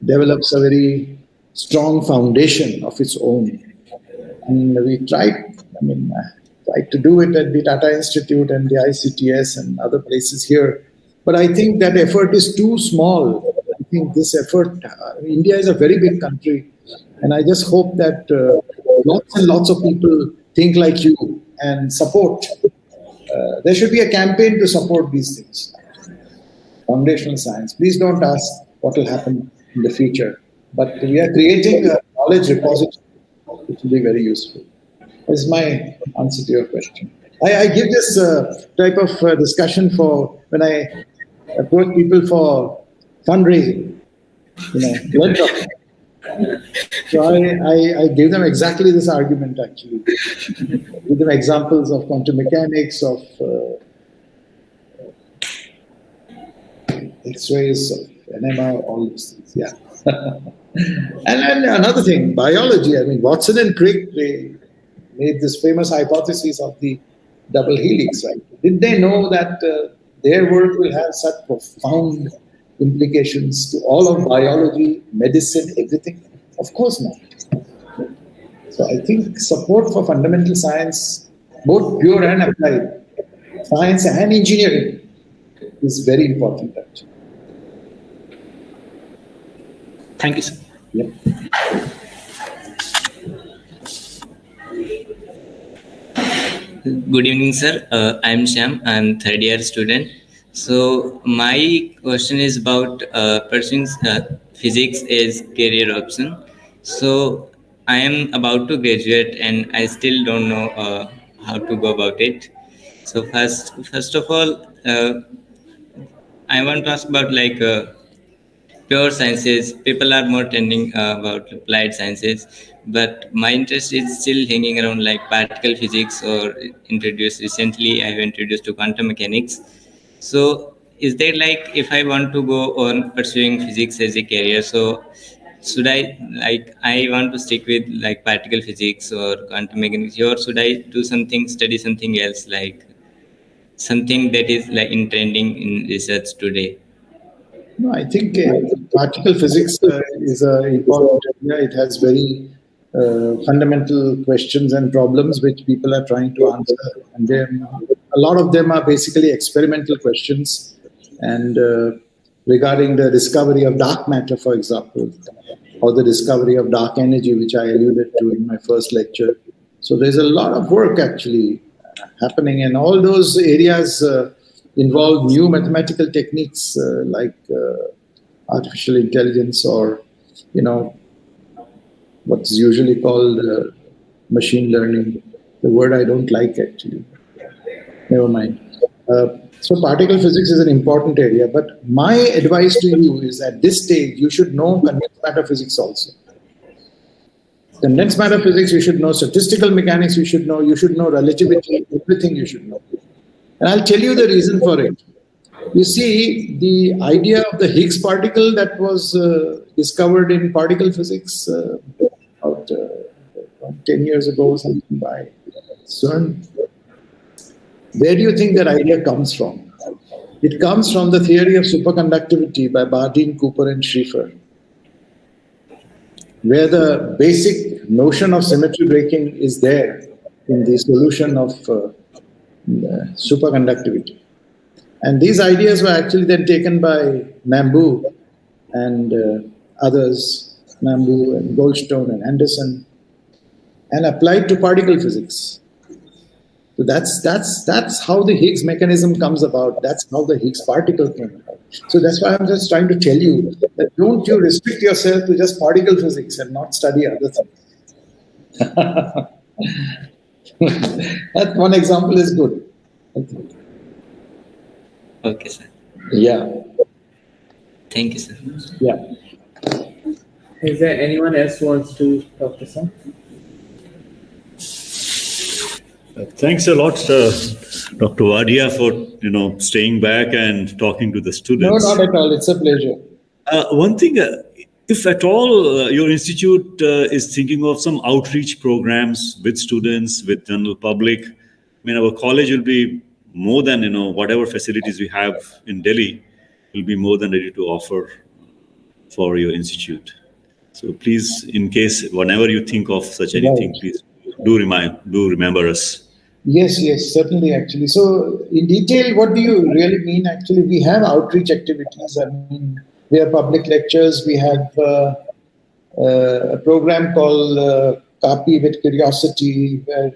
develops a very strong foundation of its own. And we tried to do it at the Tata Institute and the ICTS and other places here. But I think that effort is too small. I think this effort, India is a very big country. And I just hope that lots and lots of people think like you and support. There should be a campaign to support these things. Foundational science. Please don't ask what will happen in the future. But we are creating a knowledge repository which will be very useful. This is my answer to your question. I give this type of discussion for when I approach people for fundraising. So I give them exactly this argument, actually. Give them examples of quantum mechanics, of X-rays, of NMR, all these things, yeah. And another thing, biology. Watson and Crick, they made this famous hypothesis of the double helix, right? Did they know that their work will have such profound implications to all of biology, medicine, everything? Of course not. So I think support for fundamental science, both pure and applied, science and engineering, is very important, actually. Thank you, sir. Yep. Good evening, sir. I'm Shyam. I'm third year student. So my question is about pursuing physics as career option. So I am about to graduate and I still don't know how to go about it. So first of all, I want to ask about pure sciences. People are more tending about applied sciences, but my interest is still hanging around particle physics, or recently I have introduced to quantum mechanics. So is there if I want to go on pursuing physics as a career, so should I want to stick with like particle physics or quantum mechanics, or should I study something else, like something that is like in trending in research today? No, I think particle physics is an important area. It has very fundamental questions and problems which people are trying to answer. And a lot of them are basically experimental questions. And regarding the discovery of dark matter, for example, or the discovery of dark energy, which I alluded to in my first lecture. So there's a lot of work actually happening, and all those areas involve new mathematical techniques like artificial intelligence, or what's usually called machine learning. The word I don't like actually. Never mind. So particle physics is an important area, but my advice to you is at this stage you should know condensed matter physics also. Condensed matter physics, you should know statistical mechanics, you should know relativity, everything you should know. And I'll tell you the reason for it. You see, the idea of the Higgs particle that was discovered in particle physics about 10 years ago, something by CERN. Where do you think that idea comes from? It comes from the theory of superconductivity by Bardeen, Cooper, and Schrieffer, where the basic notion of symmetry breaking is there in the solution of superconductivity. And these ideas were actually then taken by Nambu and others, Nambu and Goldstone and Anderson, and applied to particle physics. So that's how the Higgs mechanism comes about. That's how the Higgs particle came about. So that's why I'm just trying to tell you that don't you restrict yourself to just particle physics and not study other things. That one example is good, I think. Okay, sir. Yeah. Thank you, sir. Yeah. Is there anyone else who wants to talk to some? Thanks a lot, Dr. Wadia, for staying back and talking to the students. No, not at all. It's a pleasure. One thing, if at all your institute is thinking of some outreach programs with students, with general public, I mean, our college will be more than whatever facilities we have in Delhi will be more than ready to offer for your institute. So please, in case whenever you think of such anything, please do remember us. Yes, certainly, actually. So, in detail, what do you really mean? Actually, we have outreach activities. I mean, we have public lectures. We have a program called Copy with Curiosity, where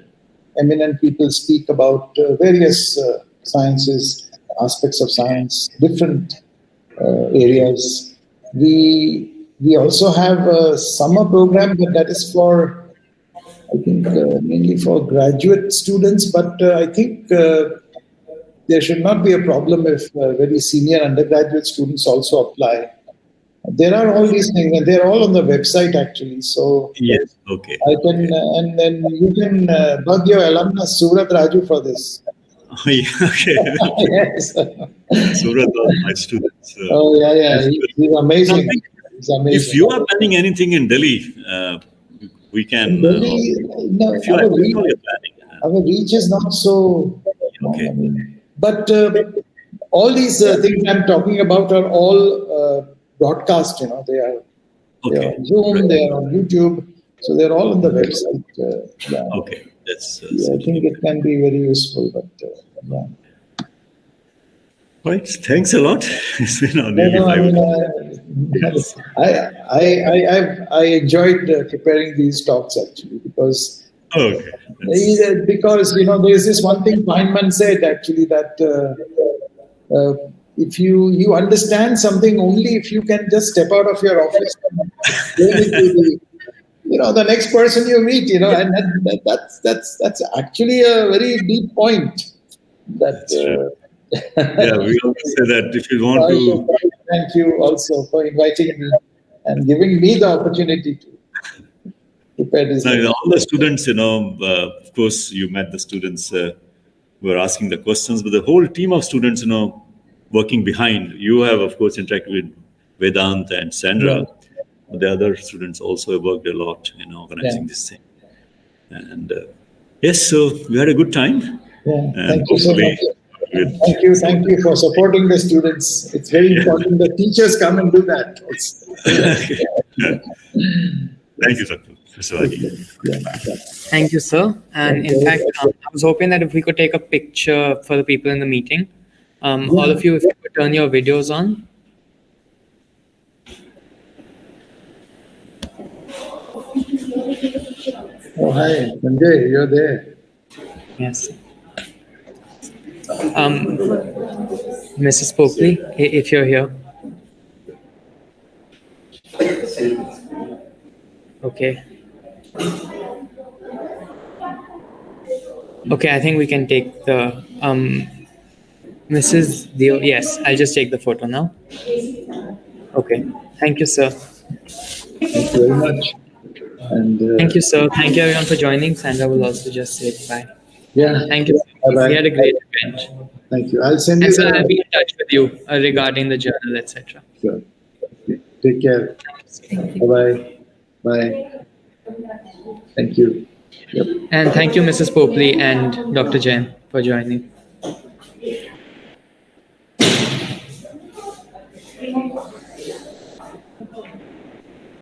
eminent people speak about various sciences, aspects of science, different areas. We also have a summer program, but that is for, I think, mainly for graduate students, but I think there should not be a problem if very senior undergraduate students also apply. There are all these things, and they're all on the website actually. So yes, okay. I can, and then you can bug your alumnus Surat Raju for this. Oh, yeah, okay. Yes. Surat was my student. Oh yeah, he's amazing. He's amazing. If you are planning anything in Delhi, we can. Delhi, no, our reach is not so. Okay. I mean, but all these things I'm talking about are all broadcast. They are on Zoom, they are on YouTube, so they're all on the website. Yeah. Okay, that's. I think it can be very useful, but yeah. Right. Thanks a lot. It's been nearly 5 minutes. I enjoyed preparing these talks actually because because there's this one thing Feynman said actually that if you understand something only if you can just step out of your office and go into the next person you meet, and that's actually a very deep point. Yeah, we always say that if you want to. Thank you also for inviting me and giving me the opportunity to prepare this. Now, all the students, of course, you met the students who were asking the questions, but the whole team of students, working behind. You have, of course, interacted with Vedant and Sandra. the other students also worked a lot in organizing this thing. And yes, so we had a good time. Yeah, And thank you so much. hopefully Thank you for supporting the students. It's very important that teachers come and do that. Thank you, Professor Wadia. Thank you, sir. And in fact, I was hoping that if we could take a picture for the people in the meeting. All of you, if you could turn your videos on. Oh, hi, Sanjay, you're there. Yes. Mrs. Popli, if you're here. Okay. Okay, I think we can take the Mrs. Dio. Yes, I'll just take the photo now. Okay. Thank you, sir. Thank you very much. And thank you, sir. Thank you, everyone, for joining. Sandra will also just say bye. Yeah. Thank you. Bye-bye. We had a great event. Thank you. I'll send you. And so I'll be in touch with you regarding the journal, etc. Sure. Okay. Take care. Bye-bye. Bye. Thank you. Yep. And thank you, Mrs. Popli and Dr. Jain, for joining.